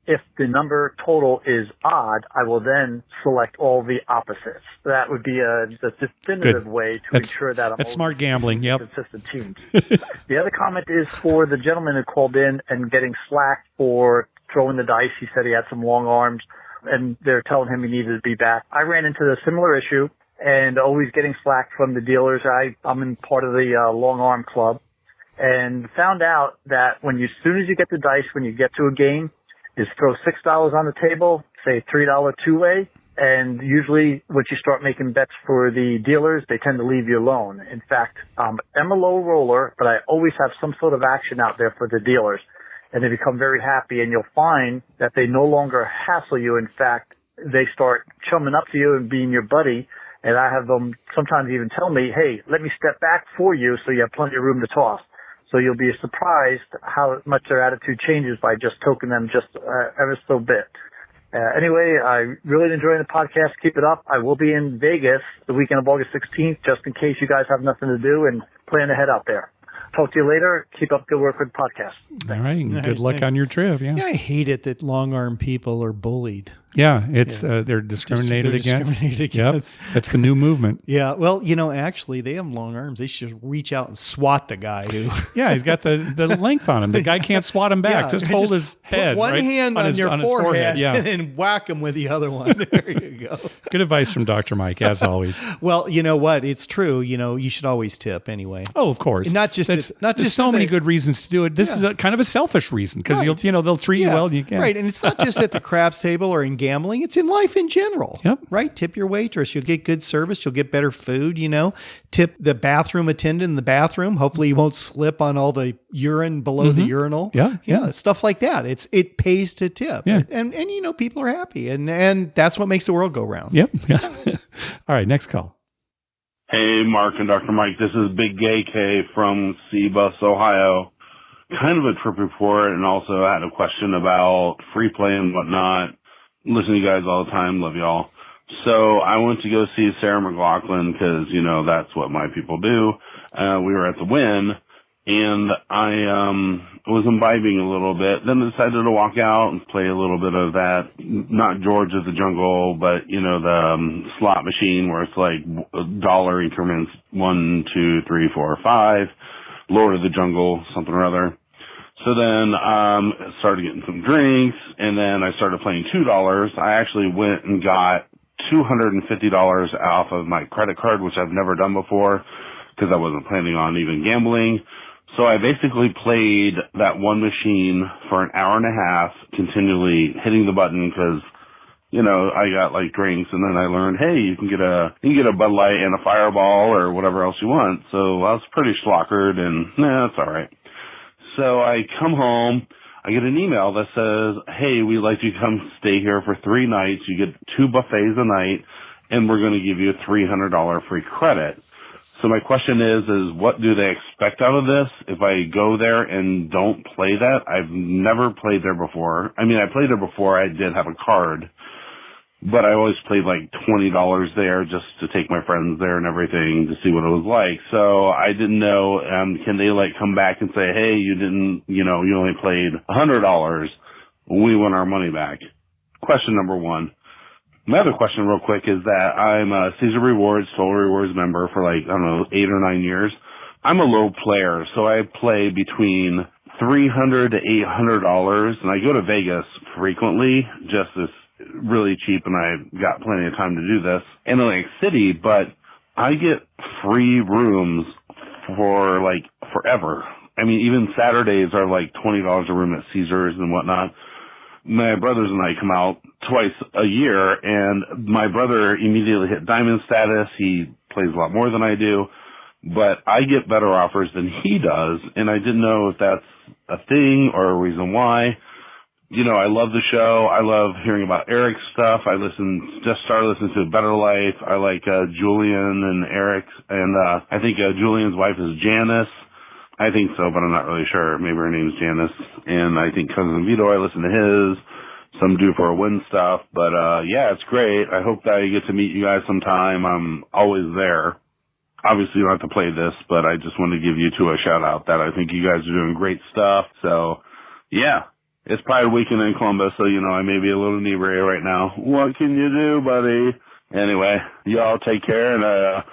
If the number total is odd, I will then select all the opposites. That would be the definitive way to ensure that I'm smart gambling. Yep. Consistent teams. The other comment is for the gentleman who called in and getting slack for throwing the dice. He said he had some long arms, and they're telling him he needed to be back. I ran into a similar issue and always getting slack from the dealers. I'm in part of the long arm club, and found out that as soon as you get the dice, when you get to a game, is throw $6 on the table, say $3 two-way, and usually once you start making bets for the dealers, they tend to leave you alone. In fact, I'm a low roller, but I always have some sort of action out there for the dealers, and they become very happy, and you'll find that they no longer hassle you. In fact, they start chumming up to you and being your buddy, and I have them sometimes even tell me, hey, let me step back for you so you have plenty of room to toss. So you'll be surprised how much their attitude changes by just toking them just ever so bit. Anyway, I really enjoying the podcast. Keep it up. I will be in Vegas the weekend of August 16th, just in case you guys have nothing to do and plan ahead out there. Talk to you later. Keep up good work with the podcast. All right. Good luck on your trip. Yeah. I hate it that long arm people are bullied. Yeah, it's they're discriminated against. Yep. That's the new movement. Yeah, well, actually, they have long arms. They should reach out and swat the guy who. Yeah, he's got the length on him. The guy can't swat him back. Just hold his head. Put one hand on your forehead, yeah. and then whack him with the other one. There you go. Good advice from Dr. Mike, as always. Well, you know what? It's true. You should always tip anyway. Oh, of course. And not just there's so many good reasons to do it. This is a kind of a selfish reason because they'll treat you well. And you can. Right, and it's not just at the craps table or in gambling. It's in life in general. Yep. Right? Tip your waitress. You'll get good service. You'll get better food, Tip the bathroom attendant in the bathroom. Hopefully you won't slip on all the urine below the urinal. Yeah. Stuff like that. It pays to tip. Yeah. And people are happy. And that's what makes the world go round. Yep. All right, next call. Hey, Mark and Dr. Mike. This is Big Gay K from Seabus, Ohio. Kind of a trip report, and also I had a question about free play and whatnot. Listen to you guys all the time. Love y'all. So I went to go see Sarah McLachlan because, that's what my people do. We were at the Wynn, and I was imbibing a little bit. Then decided to walk out and play a little bit of that, not George of the Jungle, but, the slot machine where it's like dollar increments, 1, 2, 3, 4, 5, Lord of the Jungle, something or other. So then started getting some drinks, and then I started playing $2. I actually went and got $250 off of my credit card, which I've never done before because I wasn't planning on even gambling. So I basically played that one machine for an hour and a half, continually hitting the button because, I got like drinks, and then I learned, hey, you can get a Bud Light and a Fireball or whatever else you want. So I was pretty schlockered, and that's all right. So I come home, I get an email that says, hey, we'd like you to come stay here for 3 nights. You get 2 buffets a night, and we're going to give you a $300 free credit. So my question is what do they expect out of this if I go there and don't play that? I've never played there before. I mean, I played there before. I did have a card, but I always played like $20 there just to take my friends there and everything to see what it was like. So I didn't know, can they come back and say, hey, you didn't, you only played $100. We want our money back. Question number 1. My other question real quick is that I'm a Caesar Rewards, Total Rewards member for 8 or 9 years. I'm a low player, so I play between $300 to $800, and I go to Vegas frequently, just as really cheap, and I've got plenty of time to do this in Atlantic City, but I get free rooms for forever. I mean, even Saturdays are $20 a room at Caesars and whatnot. My brothers and I come out twice a year, and my brother immediately hit diamond status. He plays a lot more than I do, but I get better offers than he does, and I didn't know if that's a thing or a reason why. I love the show. I love hearing about Eric's stuff. I just started listening to Better Life. I like Julian and Eric, and I think Julian's wife is Janice. I think so, but I'm not really sure. Maybe her name's Janice. And I think Cousin Vito, I listen to his. Some do for a win stuff. But, yeah, it's great. I hope that I get to meet you guys sometime. I'm always there. Obviously, you don't have to play this, but I just want to give you 2 a shout-out that I think you guys are doing great stuff. So, yeah. It's Pride Weekend in Columbus, so, I may be a little inebriated right now. What can you do, buddy? Anyway, y'all take care, and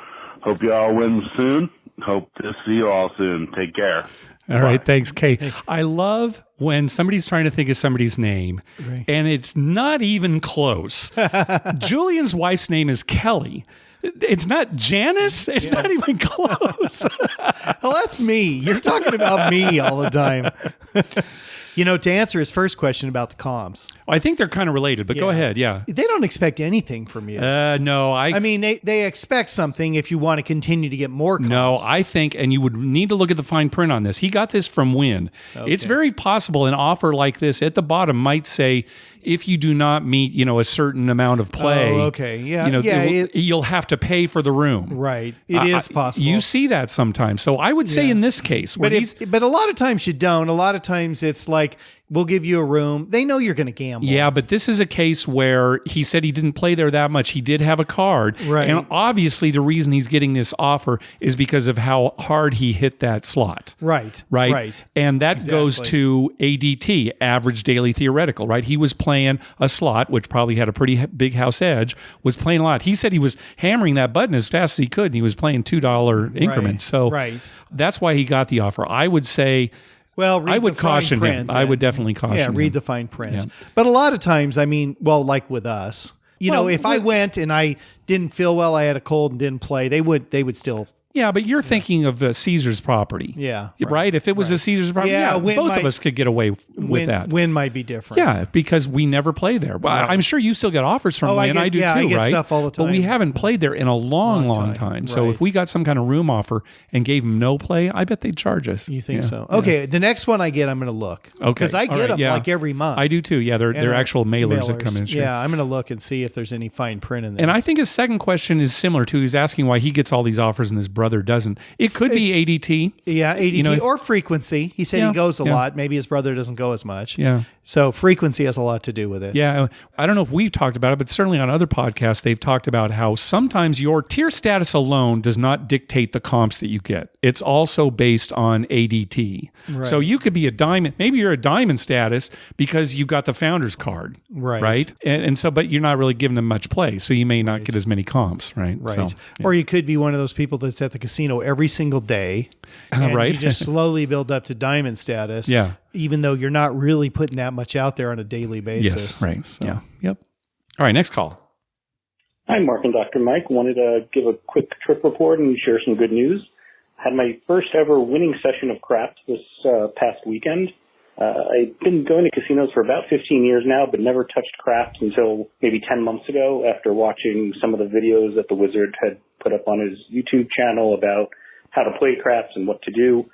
hope y'all win soon. Hope to see you all soon. Take care. All right. Thanks, Kate. I love when somebody's trying to think of somebody's name, and it's not even close. Julian's wife's name is Kelly. It's not Janice. It's not even close. Well, that's me. You're talking about me all the time. To answer his first question about the comms. I think they're kind of related, but go ahead. Yeah. They don't expect anything from you. No. I mean, they expect something if you want to continue to get more comms. No, I think, and you would need to look at the fine print on this. He got this from Wynn. Okay. It's very possible an offer like this at the bottom might say, if you do not meet, a certain amount of play, you'll have to pay for the room. Right. It is possible. You see that sometimes. So I would say in this case, but a lot of times you don't. A lot of times it's like, we'll give you a room. They know you're going to gamble. Yeah, but this is a case where he said he didn't play there that much. He did have a card. Right. And obviously the reason he's getting this offer is because of how hard he hit that slot. Right. And that goes to ADT, average daily theoretical, right? He was playing a slot, which probably had a pretty big house edge, was playing a lot. He said he was hammering that button as fast as he could, and he was playing $2 increments. So that's why he got the offer. I would say... Well, I would caution him. I would definitely caution him. Yeah, read the fine print. Yeah. But a lot of times, I mean, well, like with us, you know, if I went and I didn't feel well, I had a cold and didn't play, they would still. Yeah, but you're thinking of Caesar's property. Yeah. Right? If it was a Caesar's property, both of us could get away with that. Win might be different. Yeah, because we never play there. But I'm sure you still get offers from Win. I do too, I get right? stuff all the time. But we haven't played there in a long time. So if we got some kind of room offer and gave them no play, I bet they'd charge us. You think so? Okay, the next one I get, I'm going to look. Okay. Because I get them like every month. I do too. Yeah, they're actual mailers that come in. Sure. Yeah, I'm going to look and see if there's any fine print in there. And I think his second question is similar to, he's asking why he gets all these offers and his brother doesn't. It could be ADT. Yeah, ADT or frequency. He said he goes a lot. Maybe his brother doesn't go as much. Yeah. So frequency has a lot to do with it. Yeah. I don't know if we've talked about it, but certainly on other podcasts, they've talked about how sometimes your tier status alone does not dictate the comps that you get. It's also based on ADT. Right. So you could be a diamond. Maybe you're a diamond status because you got the founder's card. Right. And so, but you're not really giving them much play. So you may not get as many comps. Right. So, or you could be one of those people that's at the casino every single day. And you just slowly build up to diamond status. Yeah. Even though you're not really putting that much out there on a daily basis. Yes, right. So. Yeah. Yep. All right, next call. Hi, Mark and Dr. Mike. Wanted to give a quick trip report and share some good news. Had my first ever winning session of craps this past weekend. I've been going to casinos for about 15 years now, but never touched craps until maybe 10 months ago after watching some of the videos that the Wizard had put up on his YouTube channel about how to play craps and what to do.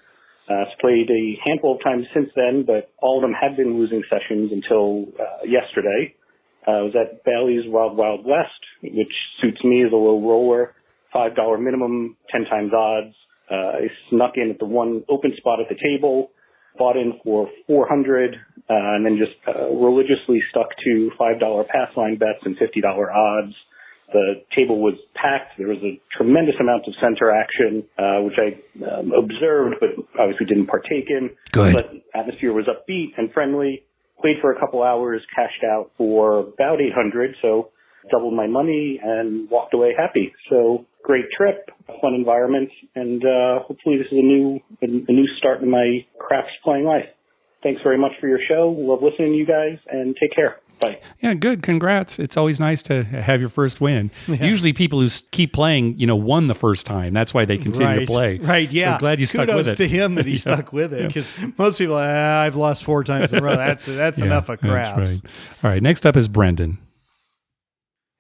I've played a handful of times since then, but all of them had been losing sessions until yesterday. I was at Bally's Wild Wild West, which suits me as a low roller, $5 minimum, 10 times odds. I snuck in at the one open spot at the table, bought in for $400, and then just religiously stuck to $5 pass line bets and $50 odds. The table was packed. There was a tremendous amount of center action, which I observed but obviously didn't partake in. Good. But atmosphere was upbeat and friendly. Played for a couple hours, cashed out for about $800, so doubled my money and walked away happy. So great trip, fun environment, and hopefully this is a new start in my craps playing life. Thanks very much for your show. Love listening to you guys, and take care. Bye. Yeah, good. Congrats. It's always nice to have your first win. Yeah. Usually people who keep playing, won the first time. That's why they continue to play. Right, yeah. So glad you stuck with it. Kudos to him that he stuck with it, because most people, I've lost 4 times in a row. That's enough of craps. That's right. All right, next up is Brendan.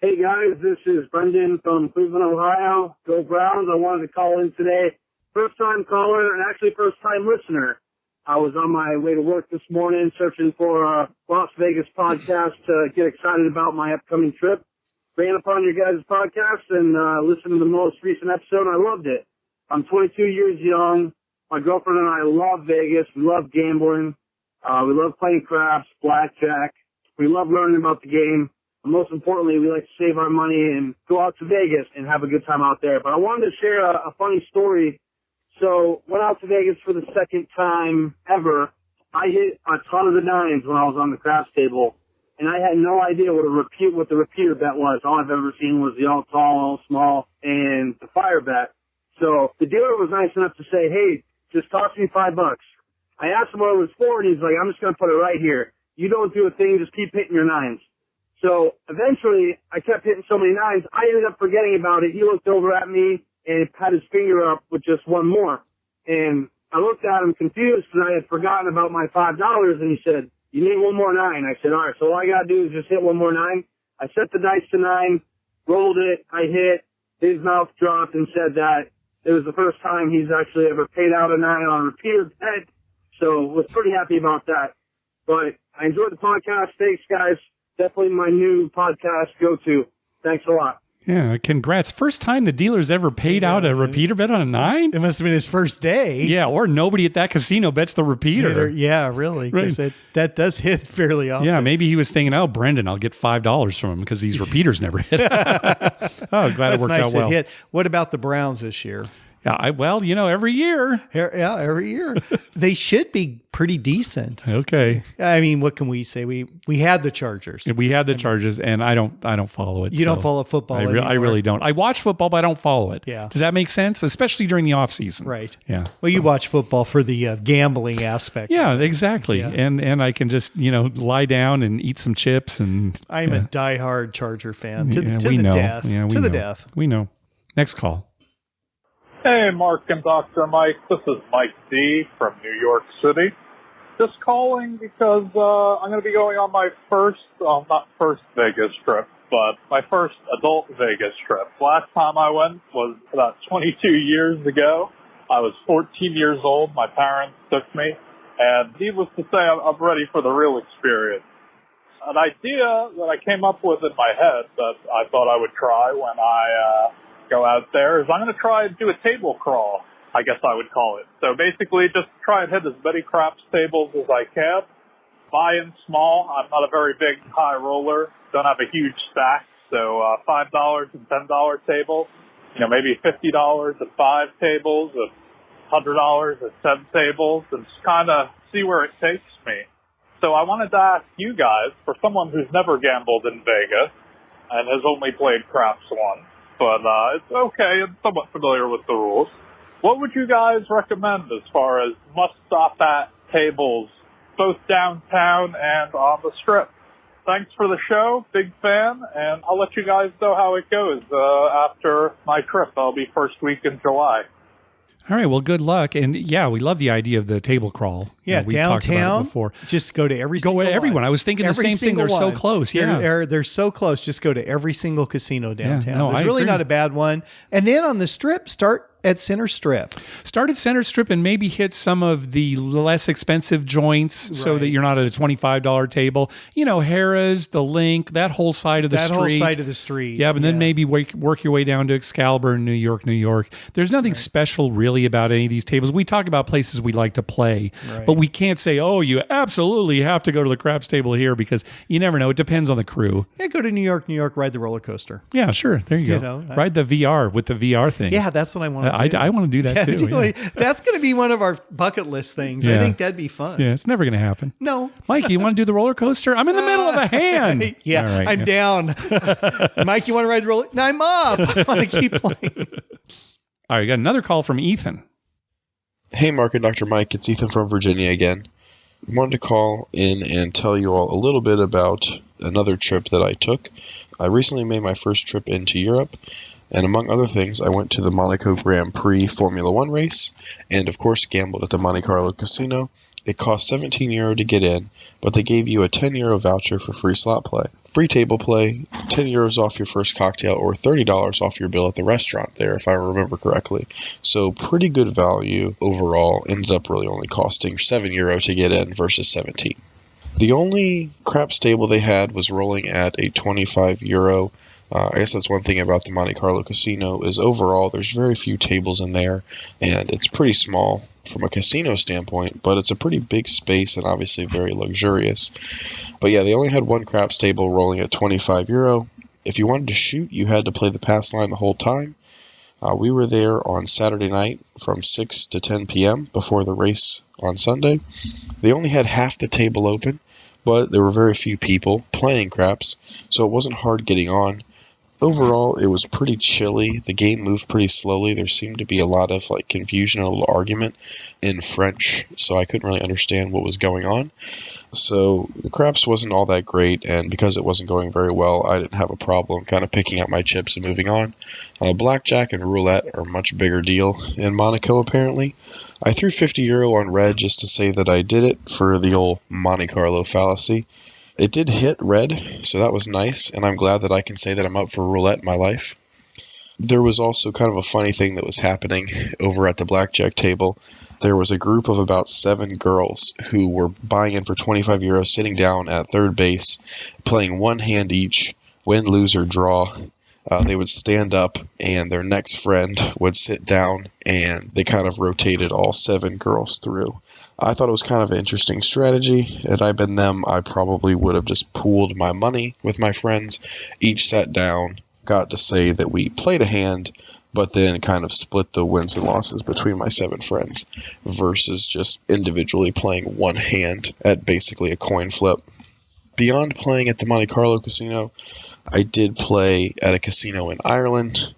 Hey, guys, this is Brendan from Cleveland, Ohio. Go Browns. I wanted to call in today. First-time caller and actually first-time listener. I was on my way to work this morning searching for a Las Vegas podcast to get excited about my upcoming trip. Ran upon your guys' podcast and listened to the most recent episode. I loved it. I'm 22 years young. My girlfriend and I love Vegas. We love gambling. We love playing craps, blackjack. We love learning about the game. And most importantly, we like to save our money and go out to Vegas and have a good time out there. But I wanted to share a funny story. So went out to Vegas for the second time ever. I hit a ton of the nines when I was on the craps table, and I had no idea what the repeater bet was. All I've ever seen was the all tall, all small, and the fire bet. So the dealer was nice enough to say, hey, just toss me $5. I asked him what it was for, and he's like, I'm just going to put it right here. You don't do a thing, just keep hitting your nines. So eventually, I kept hitting so many nines, I ended up forgetting about it. He looked over at me and had his finger up with just one more. And I looked at him confused because I had forgotten about my $5, and he said, you need one more 9. I said, all right, so all I got to do is just hit one more 9. I set the dice to 9, rolled it, I hit. His mouth dropped and said that it was the first time he's actually ever paid out a 9 on a repeated bet. So was pretty happy about that. But I enjoyed the podcast. Thanks, guys. Definitely my new podcast go-to. Thanks a lot. Yeah, congrats. First time the dealer's ever paid out a repeater bet on a 9? It must have been his first day. Yeah, or nobody at that casino bets the repeater. Yeah, really. Right. That does hit fairly often. Yeah, maybe he was thinking, Brendan, I'll get $5 from him because these repeaters never hit. Glad it worked out well. Hit. What about the Browns this year? Yeah, every year. Yeah, every year. They should be pretty decent. Okay. I mean, what can we say? We had the Chargers. We had the Chargers, and I don't follow it. You don't follow football I really don't. I watch football, but I don't follow it. Yeah. Does that make sense? Especially during the off season. Right. Yeah. Well, you watch football for the gambling aspect. Yeah, exactly. Yeah. And I can just, lie down and eat some chips. And I'm a diehard Charger fan to the death. Yeah, to the death. We know. Next call. Hey, Mark and Dr. Mike. This is Mike D. from New York City. Just calling because I'm going to be going on my not first Vegas trip, but my first adult Vegas trip. Last time I went was about 22 years ago. I was 14 years old. My parents took me, and needless to say, I'm ready for the real experience. An idea that I came up with in my head that I thought I would try when I go out there is I'm going to try and do a table crawl, I guess I would call it. So basically just try and hit as many craps tables as I can. Buy in small. I'm not a very big high roller. Don't have a huge stack. So $5 and $10 tables. Maybe $50 at 5 tables, and $100 at 10 tables, and just kind of see where it takes me. So I wanted to ask you guys, for someone who's never gambled in Vegas and has only played craps once, but it's okay and somewhat familiar with the rules. What would you guys recommend as far as must-stop-at tables, both downtown and on the Strip? Thanks for the show, big fan, and I'll let you guys know how it goes after my trip. That'll be first week in July. All right, well, good luck. And yeah, we love the idea of the table crawl. Yeah, we downtown, talked about it before. Just go to everyone. one. I was thinking the same thing. They're so close. Yeah. They're so close. Just go to every single casino downtown. Yeah, There's really agree. not a bad one. And then on the Strip, start at Center Strip. Start at Center Strip and maybe hit some of the less expensive joints so that you're not at a $25 table. Harrah's, the Link, that whole side of the street. That whole side of the street. Yeah, but then maybe work your way down to Excalibur in New York. There's nothing special really about any of these tables. We talk about places we like to play, but we can't say, you absolutely have to go to the craps table here because you never know. It depends on the crew. Yeah, go to New York, ride the roller coaster. Yeah, sure. There you go. Ride the VR with the VR thing. Yeah, that's what I want to do. I want to do that too. Yeah. That's going to be one of our bucket list things. Yeah. I think that'd be fun. Yeah, it's never going to happen. No. Mike, you want to do the roller coaster? I'm in the middle of a hand. Yeah, right, I'm down. Mike, you want to ride the roller? No, I'm up. I want to keep playing. All right, got another call from Ethan. Hey, Mark and Dr. Mike. It's Ethan from Virginia again. I wanted to call in and tell you all a little bit about another trip that I took. I recently made my first trip into Europe. And among other things, I went to the Monaco Grand Prix Formula One race, and of course gambled at the Monte Carlo Casino. It cost €17 to get in, but they gave you a €10 voucher for free slot play. Free table play, €10 off your first cocktail, or $30 off your bill at the restaurant there, if I remember correctly. So pretty good value overall. Ended up really only costing €7 to get in versus 17. The only craps table they had was rolling at a €25. I guess that's one thing about the Monte Carlo Casino is overall there's very few tables in there, and it's pretty small from a casino standpoint, but it's a pretty big space and obviously very luxurious. But yeah, they only had one craps table rolling at €25. If you wanted to shoot, you had to play the pass line the whole time. We were there on Saturday night from 6 to 10 p.m. before the race on Sunday. They only had half the table open, but there were very few people playing craps, so it wasn't hard getting on. Overall, it was pretty chilly. The game moved pretty slowly. There seemed to be a lot of confusion and a little argument in French, so I couldn't really understand what was going on. So the craps wasn't all that great, and because it wasn't going very well, I didn't have a problem kind of picking up my chips and moving on. Blackjack and roulette are a much bigger deal in Monaco, apparently. I threw €50 on red just to say that I did it for the old Monte Carlo fallacy. It did hit red, so that was nice, and I'm glad that I can say that I'm up for roulette in my life. There was also kind of a funny thing that was happening over at the blackjack table. There was a group of about 7 girls who were buying in for €25, sitting down at third base, playing one hand each, win, lose, or draw. They would stand up and their next friend would sit down, and they kind of rotated all 7 girls through. I thought it was kind of an interesting strategy. Had I been them, I probably would have just pooled my money with my friends. Each sat down, got to say that we played a hand, but then kind of split the wins and losses between my 7 friends versus just individually playing one hand at basically a coin flip. Beyond playing at the Monte Carlo casino, I did play at a casino in Ireland.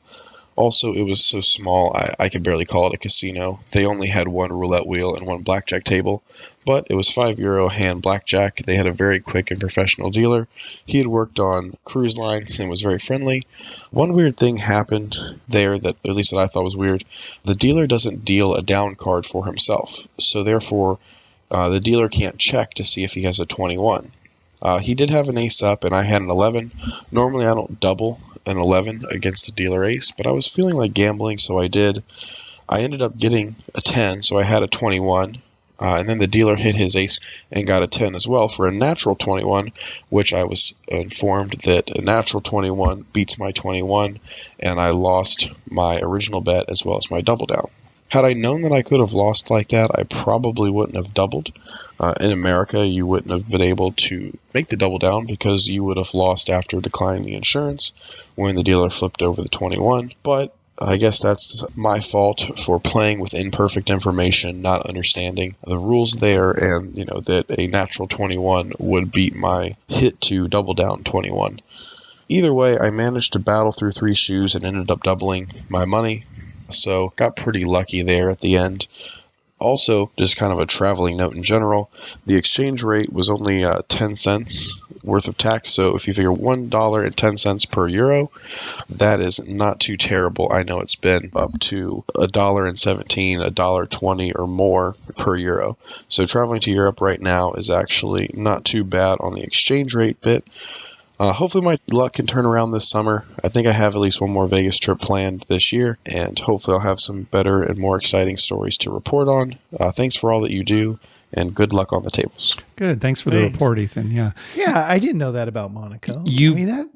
Also, it was so small, I could barely call it a casino. They only had 1 roulette wheel and 1 blackjack table, but it was €5 hand blackjack. They had a very quick and professional dealer. He had worked on cruise lines and was very friendly. One weird thing happened there that, at least that I thought was weird. The dealer doesn't deal a down card for himself, so therefore the dealer can't check to see if he has a 21. He did have an ace up, and I had an 11. Normally, I don't double an 11 against the dealer ace, but I was feeling like gambling, so I did. I ended up getting a 10, so I had a 21, and then the dealer hit his ace and got a 10 as well for a natural 21, which I was informed that a natural 21 beats my 21, and I lost my original bet as well as my double down. Had I known that I could have lost like that, I probably wouldn't have doubled. In America, you wouldn't have been able to make the double down because you would have lost after declining the insurance when the dealer flipped over the 21. But I guess that's my fault for playing with imperfect information, not understanding the rules there, and that a natural 21 would beat my hit to double down 21. Either way, I managed to battle through 3 shoes and ended up doubling my money. So got pretty lucky there at the end. Also, just kind of a traveling note in general, the exchange rate was only 10 cents worth of tax. So if you figure $1.10 per euro, that is not too terrible. I know it's been up to $1.17, $1.20 or more per euro. So traveling to Europe right now is actually not too bad on the exchange rate bit. Hopefully my luck can turn around this summer. I think I have at least 1 more Vegas trip planned this year, and hopefully I'll have some better and more exciting stories to report on. Thanks for all that you do, and good luck on the tables. Good. Thanks for the report, Ethan. Yeah. Yeah, I didn't know that about Monaco.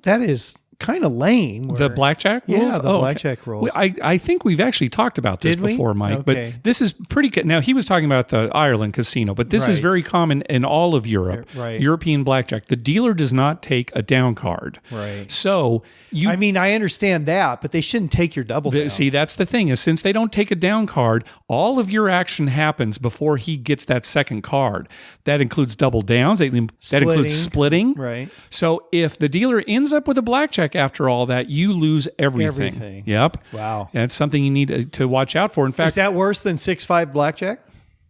That is kind of lame. The blackjack rules? Yeah, the blackjack rules. I think we've actually talked about this before, Mike, okay. But this is pretty good. Now, he was talking about the Ireland casino, but this is very common in all of Europe. Right. European blackjack. The dealer does not take a down card. Right. So I understand that, but they shouldn't take your double down. See, that's the thing, is since they don't take a down card, all of your action happens before he gets that second card. That includes double downs. That includes splitting. Right. So if the dealer ends up with a blackjack after all that, you lose everything. Yep. Wow. And it's something you need to watch out for. In fact, is that worse than 6-5 blackjack?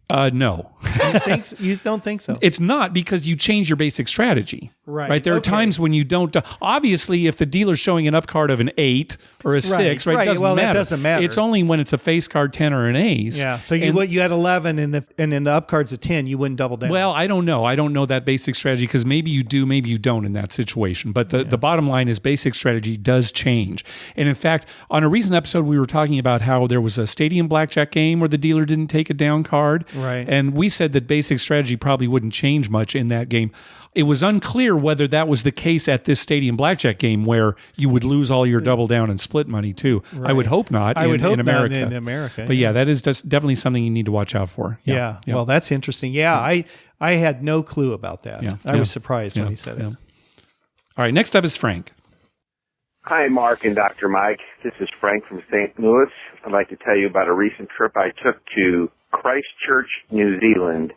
No. You don't think so? It's not, because you change your basic strategy. Right. There are times when you don't. Obviously, if the dealer's showing an up card of an 8 or a 6, Right. Doesn't well, matter. that doesn't matter. It's only when it's a face card 10 or an ace. Yeah. So you had 11 and then the up card's a 10. You wouldn't double down. Well, I don't know. I don't know that basic strategy, because maybe you do, maybe you don't in that situation. But the bottom line is basic strategy does change. And in fact, on a recent episode, we were talking about how there was a stadium blackjack game where the dealer didn't take a down card. Right. And we said that basic strategy probably wouldn't change much in that game. It was unclear whether that was the case at this stadium blackjack game, where you would lose all your double down and split money too. Right. I would hope not. I would hope in America. not in America. But yeah, that is just definitely something you need to watch out for. Yeah. Well, that's interesting. Yeah. I had no clue about that. Yeah. I was surprised when he said it. All right. Next up is Frank. Hi, Mark and Dr. Mike. This is Frank from St. Louis. I'd like to tell you about a recent trip I took to Christchurch, New Zealand.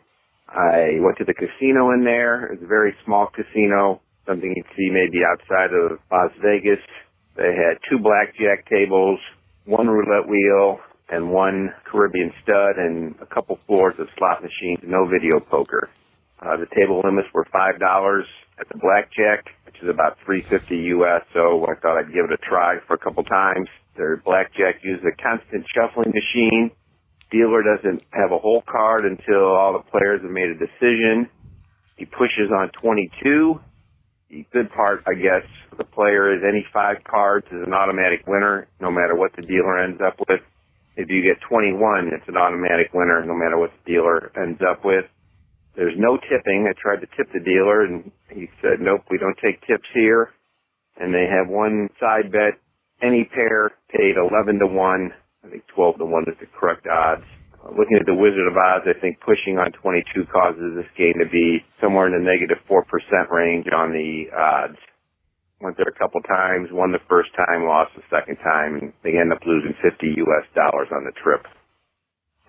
I went to the casino in there. It was a very small casino, something you'd see maybe outside of Las Vegas. They had 2 blackjack tables, 1 roulette wheel, and 1 Caribbean stud, and a couple floors of slot machines, no video poker. The table limits were $5 at the blackjack, which is about $3.50 US, so I thought I'd give it a try for a couple times. Their blackjack used a constant shuffling machine. Dealer doesn't have a whole card until all the players have made a decision. He pushes on 22. The good part, I guess, for the player is any 5 cards is an automatic winner, no matter what the dealer ends up with. If you get 21, it's an automatic winner, no matter what the dealer ends up with. There's no tipping. I tried to tip the dealer, and he said, nope, we don't take tips here. And they have 1 side bet Any pair paid 11 to 1. I think 12 to 1 is the correct odds. Looking at the Wizard of Oz, I think pushing on 22 causes this game to be somewhere in the negative 4% range on the odds. Went there a couple times, won the first time, lost the second time, and they end up losing $50 on the trip.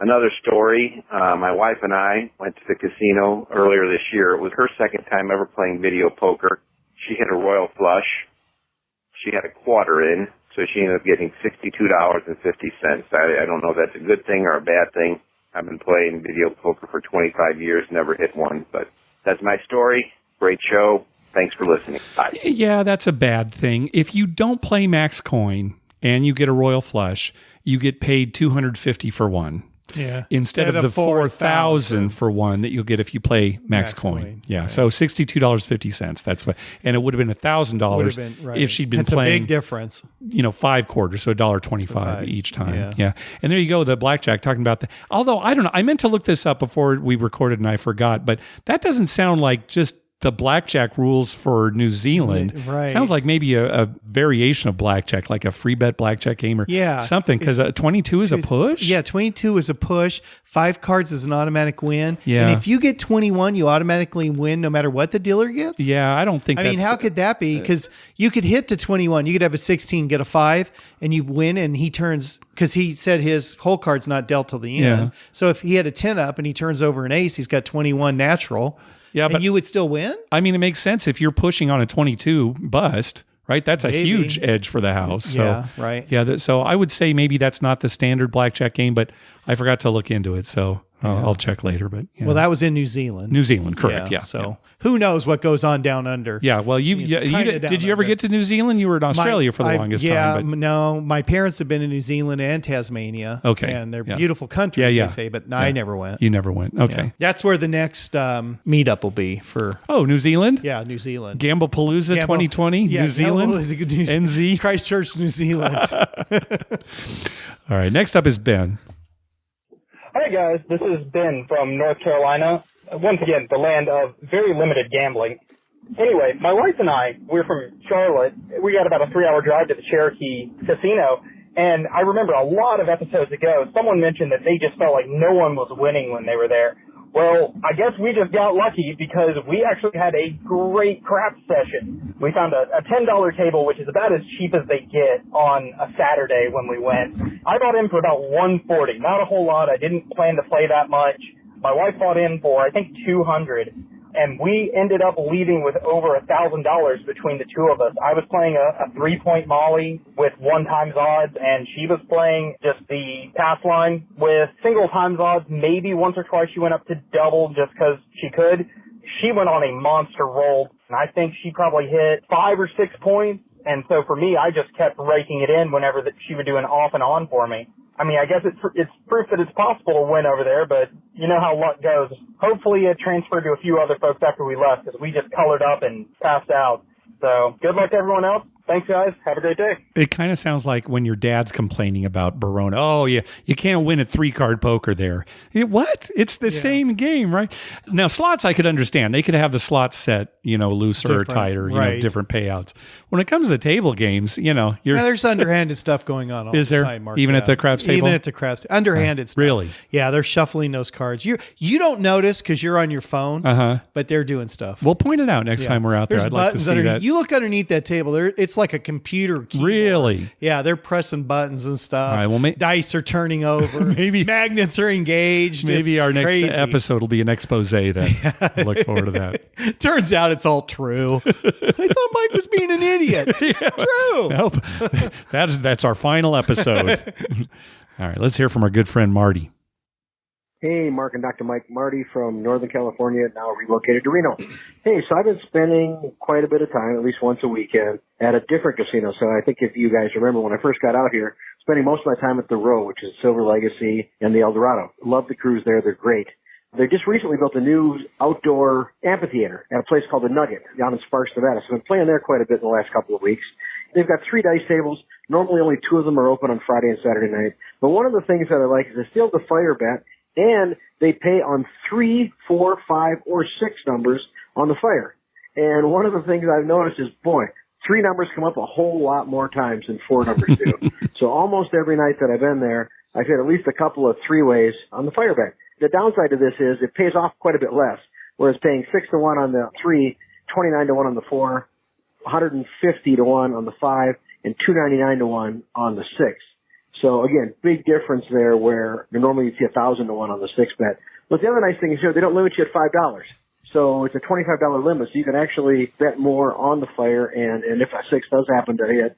Another story, my wife and I went to the casino earlier this year. It was her second time ever playing video poker. She hit a royal flush. She had a quarter in, so she ended up getting $62.50. I don't know if that's a good thing or a bad thing. I've been playing video poker for 25 years, never hit one, but that's my story. Great show. Thanks for listening. Bye. Yeah, that's a bad thing. If you don't play max coin and you get a royal flush, you get paid $250 for one. Yeah. Instead of the $4,000 for one that you'll get if you play max coin. Yeah. Right. So $62.50. That's what, and it would have been $1,000 if she'd been playing. That's a big difference. 5 quarters, so $1.25 each time. Yeah. And there you go, the blackjack talking about that. Although I don't know, I meant to look this up before we recorded and I forgot, but that doesn't sound like just the blackjack rules for New Zealand. Right. Sounds like maybe a variation of blackjack, like a free bet blackjack game or something, because 22 is a push? Yeah, 22 is a push. 5 cards is an automatic win. Yeah. And if you get 21, you automatically win no matter what the dealer gets? Yeah, I don't think I mean, how could that be? Because you could hit to 21. You could have a 16, get a 5, and you win, and he turns, because he said his whole card's not dealt till the end. Yeah. So if he had a 10 up and he turns over an ace, he's got 21 natural. Yeah, but you would still win? I mean, it makes sense if you're pushing on a 22 bust, right? That's a huge edge for the house. So, yeah, right. Yeah, so I would say maybe that's not the standard blackjack game, but I forgot to look into it, so I'll check later. But well, that was in New Zealand. New Zealand, correct? Yeah. So who knows what goes on down under? Yeah. Well, did you ever get to New Zealand? You were in Australia for the longest time. But no, my parents have been in New Zealand and Tasmania. Okay, and they're beautiful countries. They say, but I never went. You never went. Okay, that's where the next meetup will be for. Oh, New Zealand. Yeah, New Zealand. Gamblepalooza 2020. New Zealand. NZ. Christchurch, New Zealand. All right. Next up is Ben. Hi guys, this is Ben from North Carolina. Once again, the land of very limited gambling. Anyway, my wife and I, we're from Charlotte. We got about a 3-hour drive to the Cherokee Casino. And I remember a lot of episodes ago, someone mentioned that they just felt like no one was winning when they were there. Well, I guess we just got lucky because we actually had a great craps session. We found a $10 table, which is about as cheap as they get on a Saturday when we went. I bought in for about $140, not a whole lot. I didn't plan to play that much. My wife bought in for, I think, $200. And we ended up leaving with over $1,000 between the two of us. I was playing a 3-point Molly with 1 times odds, and she was playing just the pass line with single times odds. Maybe once or twice she went up to double just because she could. She went on a monster roll, and I think she probably hit 5 or 6 points. And so for me, I just kept raking it in whenever that she would do an off and on for me. I mean, I guess it's proof that it's possible to win over there, but you know how luck goes. Hopefully it transferred to a few other folks after we left because we just colored up and passed out. So good luck to everyone else. Thanks, guys. Have a great day. It kind of sounds like when your dad's complaining about Barona. Oh, yeah, you can't win at 3-card poker there. What? It's the same game, right? Now, slots I could understand. They could have the slots set, looser or tighter, different payouts. When it comes to table games, there's underhanded stuff going on all the time, Mark. Even at the craps table? Even at the craps. Underhanded stuff. Really? Yeah, they're shuffling those cards. You don't notice because you're on your phone, but they're doing stuff. We'll point it out next time we're out there. I'd like to see that. You look underneath that table, it's like a computer keyboard. Really? Yeah, they're pressing buttons and stuff. All right, well, dice are turning over. Maybe magnets are engaged. Maybe it's our next crazy. episode will be an expose then. I look forward to that. Turns out it's all true. I thought Mike was being an idiot. It's true. Nope. That's our final episode. All right, let's hear from our good friend Marty. Hey, Mark and Dr. Mike. Marty from Northern California, now relocated to Reno. Hey, so I've been spending quite a bit of time, at least once a weekend, at a different casino. So I think if you guys remember when I first got out here, spending most of my time at the Row, which is Silver Legacy and the El Dorado. Love the crews there. They're great. They just recently built a new outdoor amphitheater at a place called the Nugget down in Sparks, Nevada. So I've been playing there quite a bit in the last couple of weeks. They've got 3 dice tables. Normally only 2 of them are open on Friday and Saturday night. But one of the things that I like is they still have the fire bet, and they pay on 3, 4, 5, or 6 numbers on the fire. And one of the things I've noticed is, boy, 3 numbers come up a whole lot more times than 4 numbers do. So almost every night that I've been there, I've hit at least a couple of 3-ways on the fire bet. The downside to this is it pays off quite a bit less, whereas paying 6 to 1 on the 3, 29 to 1 on the 4, 150 to 1 on the 5, and 299 to 1 on the 6. So again, big difference there where normally you'd see 1,000 to 1 on the 6 bet. But the other nice thing is they don't limit you at $5. So it's a $25 limit, so you can actually bet more on the fire, and if a 6 does happen to hit,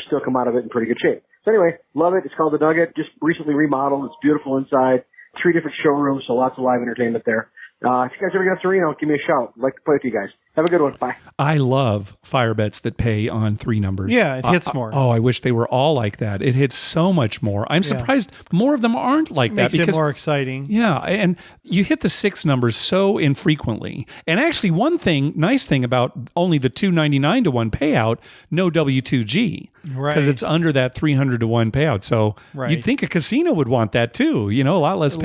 still come out of it in pretty good shape. So anyway, love it. It's called the Nugget. Just recently remodeled. It's beautiful inside. 3 different showrooms, so lots of live entertainment there. If you guys ever get up to Reno, give me a shout. I'd like to play with you guys. Have a good one. Bye. I love fire bets that pay on 3 numbers. Yeah, it hits more. I wish they were all like that. It hits so much more. I'm surprised more of them aren't like that. Makes it more exciting. Yeah, and you hit the 6 numbers so infrequently. And actually, one nice thing about only the 299 to 1 payout, no W2G. Right. Because it's under that 300 to 1 payout. So you'd think a casino would want that too. A lot less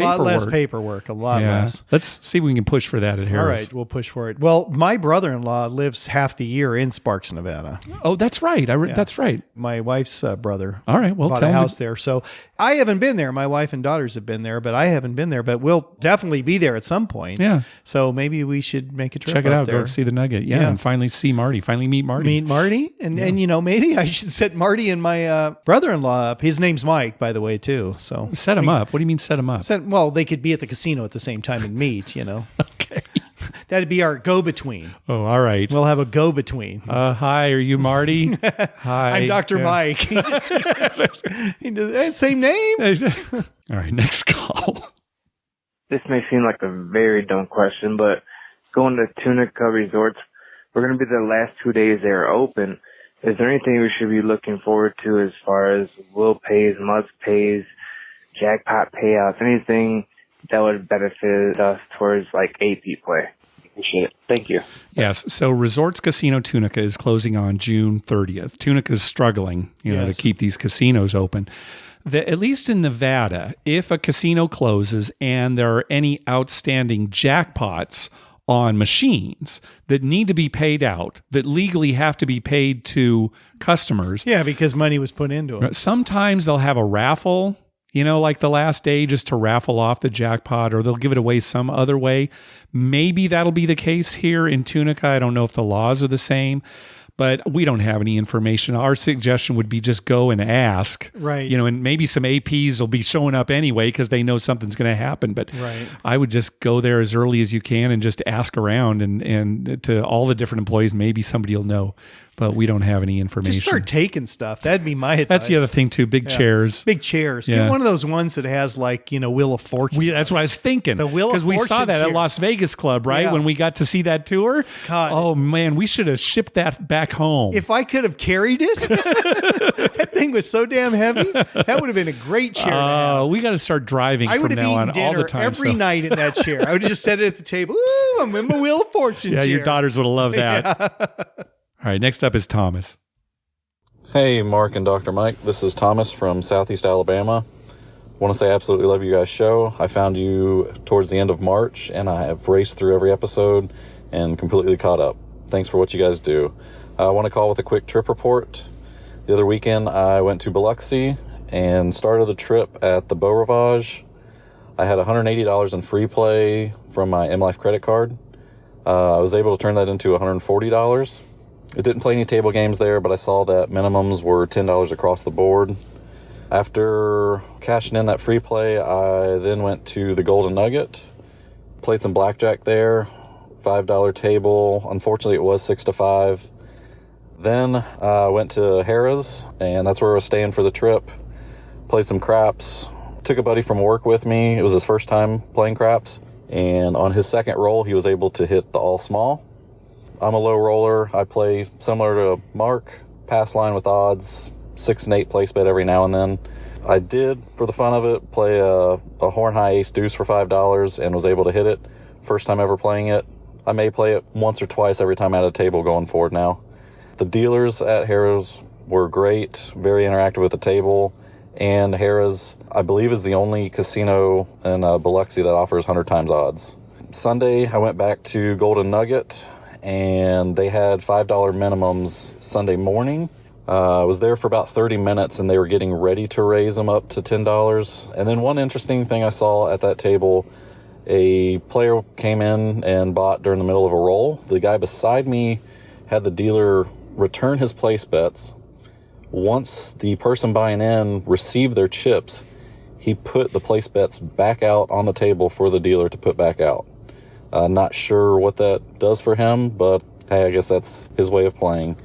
paperwork. A lot less. Let's see if we can push for that at Harrah's. All right, we'll push for it. Well, my brother-in-law lives half the year in Sparks, Nevada. Oh, that's right. That's right. My wife's brother. All right, well, bought a house there. So I haven't been there. My wife and daughters have been there, but I haven't been there. But we'll definitely be there at some point. Yeah. So maybe we should make a trip. Check it out. There. Go see the Nugget. Yeah, and finally see Marty. Finally meet Marty. And maybe I should set Marty and my brother-in-law up. His name's Mike, by the way, too. So set him up. What do you mean set him up? Well, they could be at the casino at the same time and meet. Okay. That'd be our go-between. Oh, all right. We'll have a go-between. Hi, are you Marty? Hi. I'm Dr. Mike. He does, same name. All right, next call. This may seem like a very dumb question, but going to Tunica Resorts, we're going to be the last 2 days they are open. Is there anything we should be looking forward to as far as will pays, must pays, jackpot payouts, anything that would benefit us towards like AP play? Appreciate it. Thank you. Yes. So Resorts Casino Tunica is closing on June 30th. Tunica is struggling, to keep these casinos open. At least in Nevada, if a casino closes and there are any outstanding jackpots on machines that need to be paid out, that legally have to be paid to customers. Yeah, because money was put into it. Sometimes they'll have a raffle, like the last day just to raffle off the jackpot, or they'll give it away some other way. Maybe that'll be the case here in Tunica. I don't know if the laws are the same, but we don't have any information. Our suggestion would be just go and ask. Right. And maybe some APs will be showing up anyway because they know something's going to happen. But I would just go there as early as you can and just ask around and to all the different employees. Maybe somebody will know. But we don't have any information. Just start taking stuff. That'd be my advice. That's the other thing too. Big chairs. Big chairs. Get one of those ones that has Wheel of Fortune. That's what I was thinking. The Wheel of Fortune. Because we saw that at Las Vegas Club, right? Yeah. When we got to see that tour. God. Oh man, we should have shipped that back home. If I could have carried it, that thing was so damn heavy. That would have been a great chair to have. We got to start driving I would from have now eaten on dinner all the time. every night in that chair. I would have just set it at the table. Ooh, I'm in my Wheel of Fortune chair. Your daughters would have loved that. Yeah. All right, next up is Thomas. Hey, Mark and Dr. Mike. This is Thomas from Southeast Alabama. I want to say I absolutely love you guys' show. I found you towards the end of March, and I have raced through every episode and completely caught up. Thanks for what you guys do. I want to call with a quick trip report. The other weekend, I went to Biloxi and started the trip at the Beau Rivage. I had $180 in free play from my MLife credit card. I was able to turn that into $140. It didn't play any table games there, but I saw that minimums were $10 across the board. After cashing in that free play, I then went to the Golden Nugget, played some blackjack there, $5 table. Unfortunately, it was 6-5. Then I went to Harrah's, and that's where I was staying for the trip. Played some craps. Took a buddy from work with me. It was his first time playing craps, and on his second roll, he was able to hit the all small. I'm a low roller. I play similar to Mark, pass line with odds, 6 and 8 place bet every now and then. I did, for the fun of it, play a horn high ace deuce for $5 and was able to hit it. First time ever playing it. I may play it once or twice every time at a table going forward now. The dealers at Harrah's were great, very interactive with the table, and Harrah's, I believe, is the only casino in Biloxi that offers 100 times odds. Sunday, I went back to Golden Nugget, and they had $5 minimums Sunday morning. I was there for about 30 minutes, and they were getting ready to raise them up to $10. And then one interesting thing I saw at that table, a player came in and bought during the middle of a roll. The guy beside me had the dealer return his place bets. Once the person buying in received their chips, he put the place bets back out on the table for the dealer to put back out. Not sure what that does for him, but hey, I guess that's his way of playing.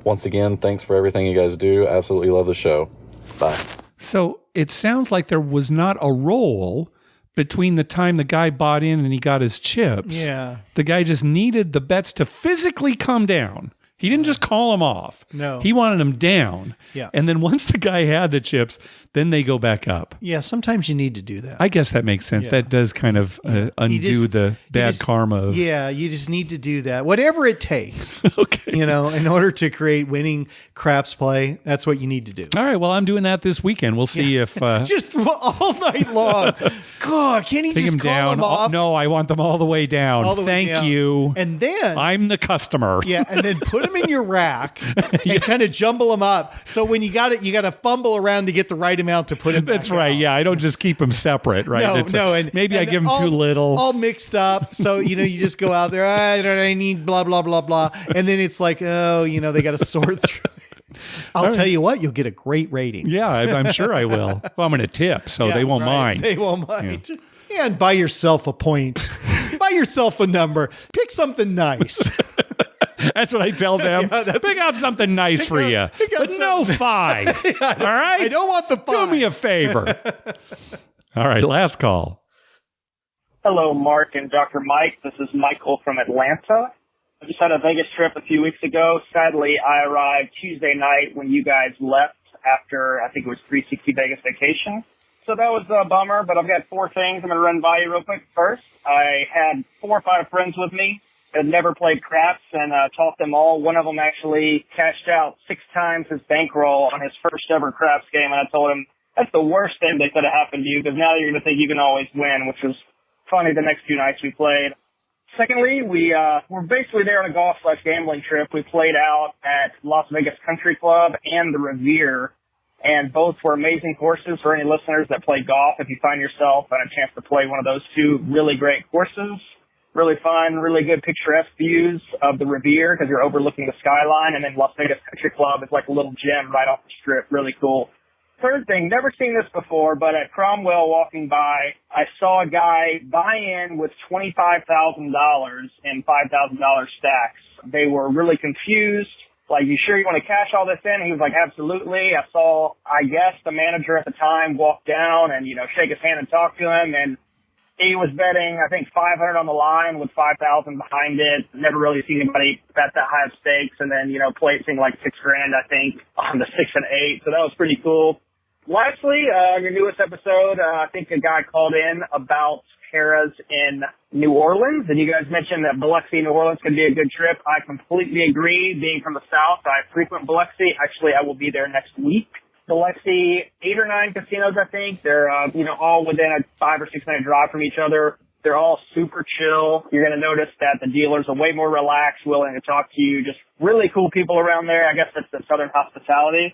Once again, thanks for everything you guys do. Absolutely love the show. Bye. So it sounds like there was not a roll between the time the guy bought in and he got his chips. Yeah. The guy just needed the bets to physically come down. He didn't just call them off. No. He wanted them down. Yeah. And then once the guy had the chips, then they go back up. Yeah, sometimes you need to do that. I guess that makes sense. Yeah. That does kind of undo the bad karma of... Yeah, you just need to do that. Whatever it takes. Okay. In order to create winning craps play, that's what you need to do. All right, well, I'm doing that this weekend. We'll see if... just all night long. God, can't he take just them call down. them off? No, I want them all the way down. All the way Thank down. you. And then... I'm the customer. Yeah, and then put them in your rack and kind of jumble them up. So when you got it, you got to fumble around to get the right amount to put them That's right. Yeah, I don't just keep them separate, right? And maybe I give them too little. All mixed up. So, you just go out there, I need blah, blah, blah, blah. And then it's like, they got to sort through it. I'll tell you what, you'll get a great rating. Yeah, I'm sure I will. Well, I'm going to tip, so they won't mind. They won't mind. Yeah, and buy yourself a point. Buy yourself a number. Pick something nice. That's what I tell them. Pick out something nice for you. But no 5. All right? I don't want the 5. Do me a favor. All right, last call. Hello, Mark and Dr. Mike. This is Michael from Atlanta. I just had a Vegas trip a few weeks ago. Sadly, I arrived Tuesday night when you guys left after, I think it was 360 Vegas vacation. So that was a bummer, but I've got 4 things I'm going to run by you real quick. First, I had 4 or 5 friends with me. Had never played craps and taught them all. One of them actually cashed out 6 times his bankroll on his first ever craps game, and I told him that's the worst thing that could have happened to you because now you're going to think you can always win, which was funny the next few nights we played. Secondly, we're basically there on a golf/gambling trip. We played out at Las Vegas Country Club and the Revere, and both were amazing courses for any listeners that play golf. If you find yourself on a chance to play one of those 2 really great courses. Really fun, really good picturesque views of the Revere because you're overlooking the skyline, and then Las Vegas Country Club is like a little gem right off the strip. Really cool. Third thing, never seen this before, but at Cromwell walking by, I saw a guy buy in with $25,000 in $5,000 stacks. They were really confused. Like, you sure you want to cash all this in? He was like, absolutely. I saw, I guess, the manager at the time walk down and, shake his hand and talk to him, and he was betting, I think, $500 on the line with $5,000 behind it. Never really seen anybody bet that high of stakes. And then, placing like $6,000, I think, on the 6 and 8. So that was pretty cool. Lastly, your newest episode, I think a guy called in about Harrah's in New Orleans. And you guys mentioned that Biloxi, New Orleans could be a good trip. I completely agree. Being from the South, I frequent Biloxi. Actually, I will be there next week. Biloxi, 8 or 9 casinos, I think. They're, all within a 5 or 6 minute drive from each other. They're all super chill. You're going to notice that the dealers are way more relaxed, willing to talk to you. Just really cool people around there. I guess that's the Southern hospitality.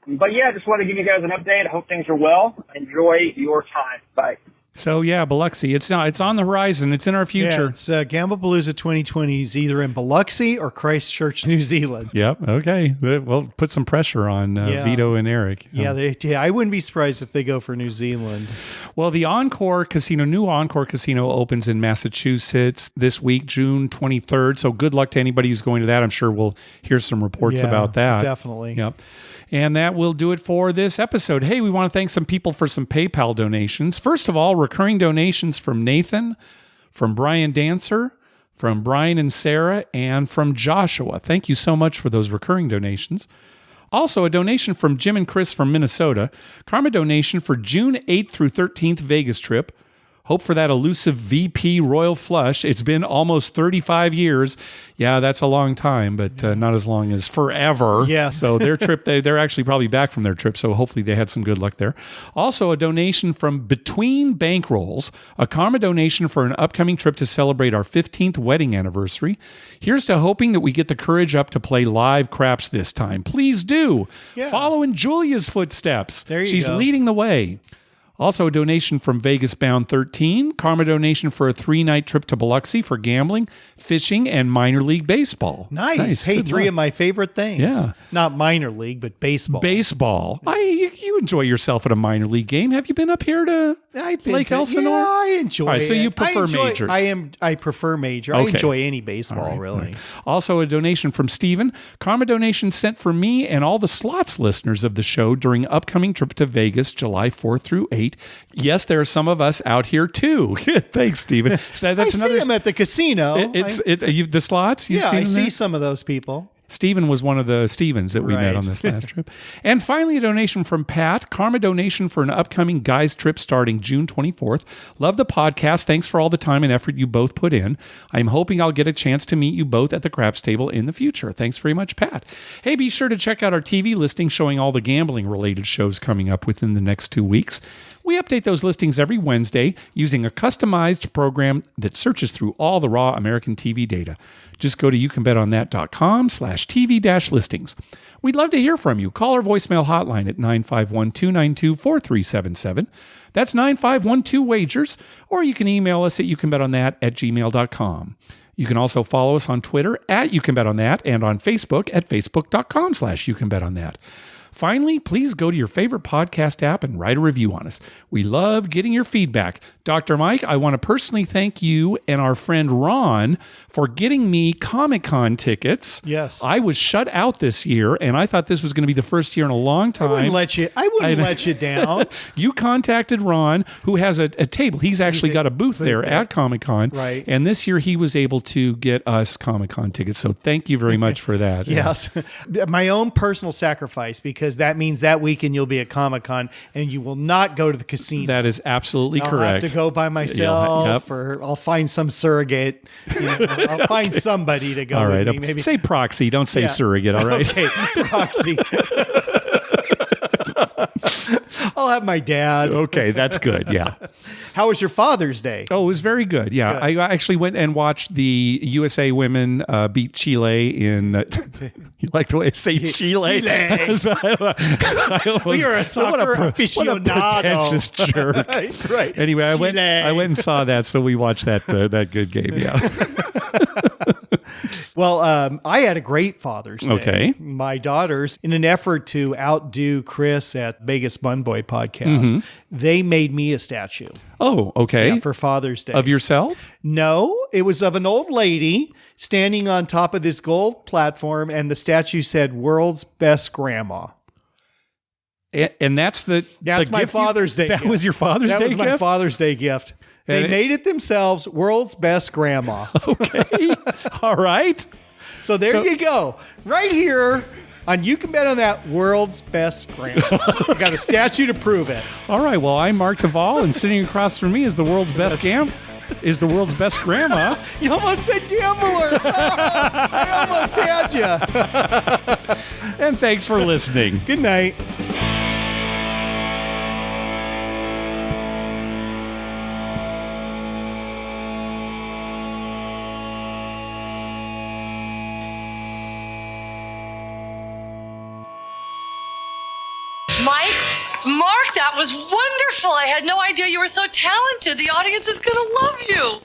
But yeah, just wanted to give you guys an update. I hope things are well. Enjoy your time. Bye. So yeah, Biloxi, it's on the horizon. It's in our future. Yeah, it's Gamblepalooza 2020 is either in Biloxi or Christchurch, New Zealand. Yep. Okay. Well, put some pressure on Vito and Eric. Yeah, I wouldn't be surprised if they go for New Zealand. Well, the Encore Casino, new Encore Casino opens in Massachusetts this week, June 23rd. So good luck to anybody who's going to that. I'm sure we'll hear some reports about that. Definitely. Yep. And that will do it for this episode. Hey, we want to thank some people for some PayPal donations. First of all, recurring donations from Nathan, from Brian Dancer, from Brian and Sarah, and from Joshua. Thank you so much for those recurring donations. Also, a donation from Jim and Chris from Minnesota. Karma donation for June 8th through 13th Vegas trip. Hope for that elusive VP Royal Flush. It's been almost 35 years. Yeah, that's a long time, but not as long as forever. Yeah. So their trip, they're actually probably back from their trip, so hopefully they had some good luck there. Also, a donation from Between Bankrolls, a karma donation for an upcoming trip to celebrate our 15th wedding anniversary. Here's to hoping that we get the courage up to play live craps this time. Please do. Yeah. Follow in Julia's footsteps. There you She's go. leading the way. Also, a donation from Vegas Bound 13, karma donation for a 3-night trip to Biloxi for gambling, fishing, and minor league baseball. Nice. Hey, Good 3 luck. of my favorite things. Yeah. Not minor league, but baseball. Baseball. You enjoy yourself at a minor league game. Have you been up here to Lake Elsinore? Yeah, I enjoy All right, so it. you prefer majors. I prefer major. Okay. I enjoy any baseball, really. All right. Also, a donation from Steven. Karma donation sent for me and all the slots listeners of the show during upcoming trip to Vegas, July 4th through 8. Yes, there are some of us out here too. Thanks, Steven. So that's I see them at the casino. The slots? You've Yeah, seen I them see there? some of those people. Stephen was one of the Stevens that we met on this last trip. And finally, a donation from Pat. Karma donation for an upcoming guys trip starting June 24th. Love the podcast. Thanks for all the time and effort you both put in. I'm hoping I'll get a chance to meet you both at the craps table in the future. Thanks very much, Pat. Hey, be sure to check out our TV listing showing all the gambling-related shows coming up within the next 2 weeks. We update those listings every Wednesday using a customized program that searches through all the raw American TV data. Just go to youcanbetonThat.com/TV-listings. We'd love to hear from you. Call our voicemail hotline at 951-292-4377. That's 9512-WAGERS. Or you can email us at youcanbetonThat@gmail.com. You can also follow us on Twitter at YouCanBetOnThat and on Facebook at Facebook.com/YouCanBetOnThat. Finally, please go to your favorite podcast app and write a review on us. We love getting your feedback. Dr. Mike, I want to personally thank you and our friend Ron for getting me Comic-Con tickets. Yes. I was shut out this year, and I thought this was going to be the first year in a long time. I wouldn't let you down. You contacted Ron, who has a table. He's actually got a booth there at Comic-Con. Right. And this year he was able to get us Comic-Con tickets. So thank you very much for that. Yes. My own personal sacrifice, because that means that weekend you'll be at Comic-Con and you will not go to the casino. That is absolutely I'll correct. have to go by myself, or I'll find some surrogate. I'll find somebody to go all right. with me. Maybe. Say proxy. Don't say surrogate. All right. Okay, proxy. I'll have my dad. Okay, that's good. Yeah. How was your Father's Day? Oh, it was very good. Yeah. Good. I actually went and watched the USA women beat Chile in, you like the way I say Chile? We are a soccer aficionado. What a pretentious jerk. Right. Anyway, I went and saw that, so we watched that good game. Yeah. Well, I had a great Father's Day. Okay. My daughters, in an effort to outdo Chris at Vegas Bun Boy podcast, they made me a statue. Oh, okay. Yeah, for Father's Day. Of yourself? No, it was of an old lady standing on top of this gold platform, and the statue said, "World's Best Grandma." And that's my Father's Day gift. That was your Father's Day gift? That was my Father's Day gift. They made it themselves, World's Best Grandma. Okay. All right. So there you go. Right here on You Can Bet on That, World's Best Grandma. You got a statue to prove it. All right. Well, I'm Mark Duvall, and sitting across from me is the world's best grandma. You almost said gambler. I almost had you. And thanks for listening. Good night. Mike, Mark, that was wonderful. I had no idea you were so talented. The audience is going to love you.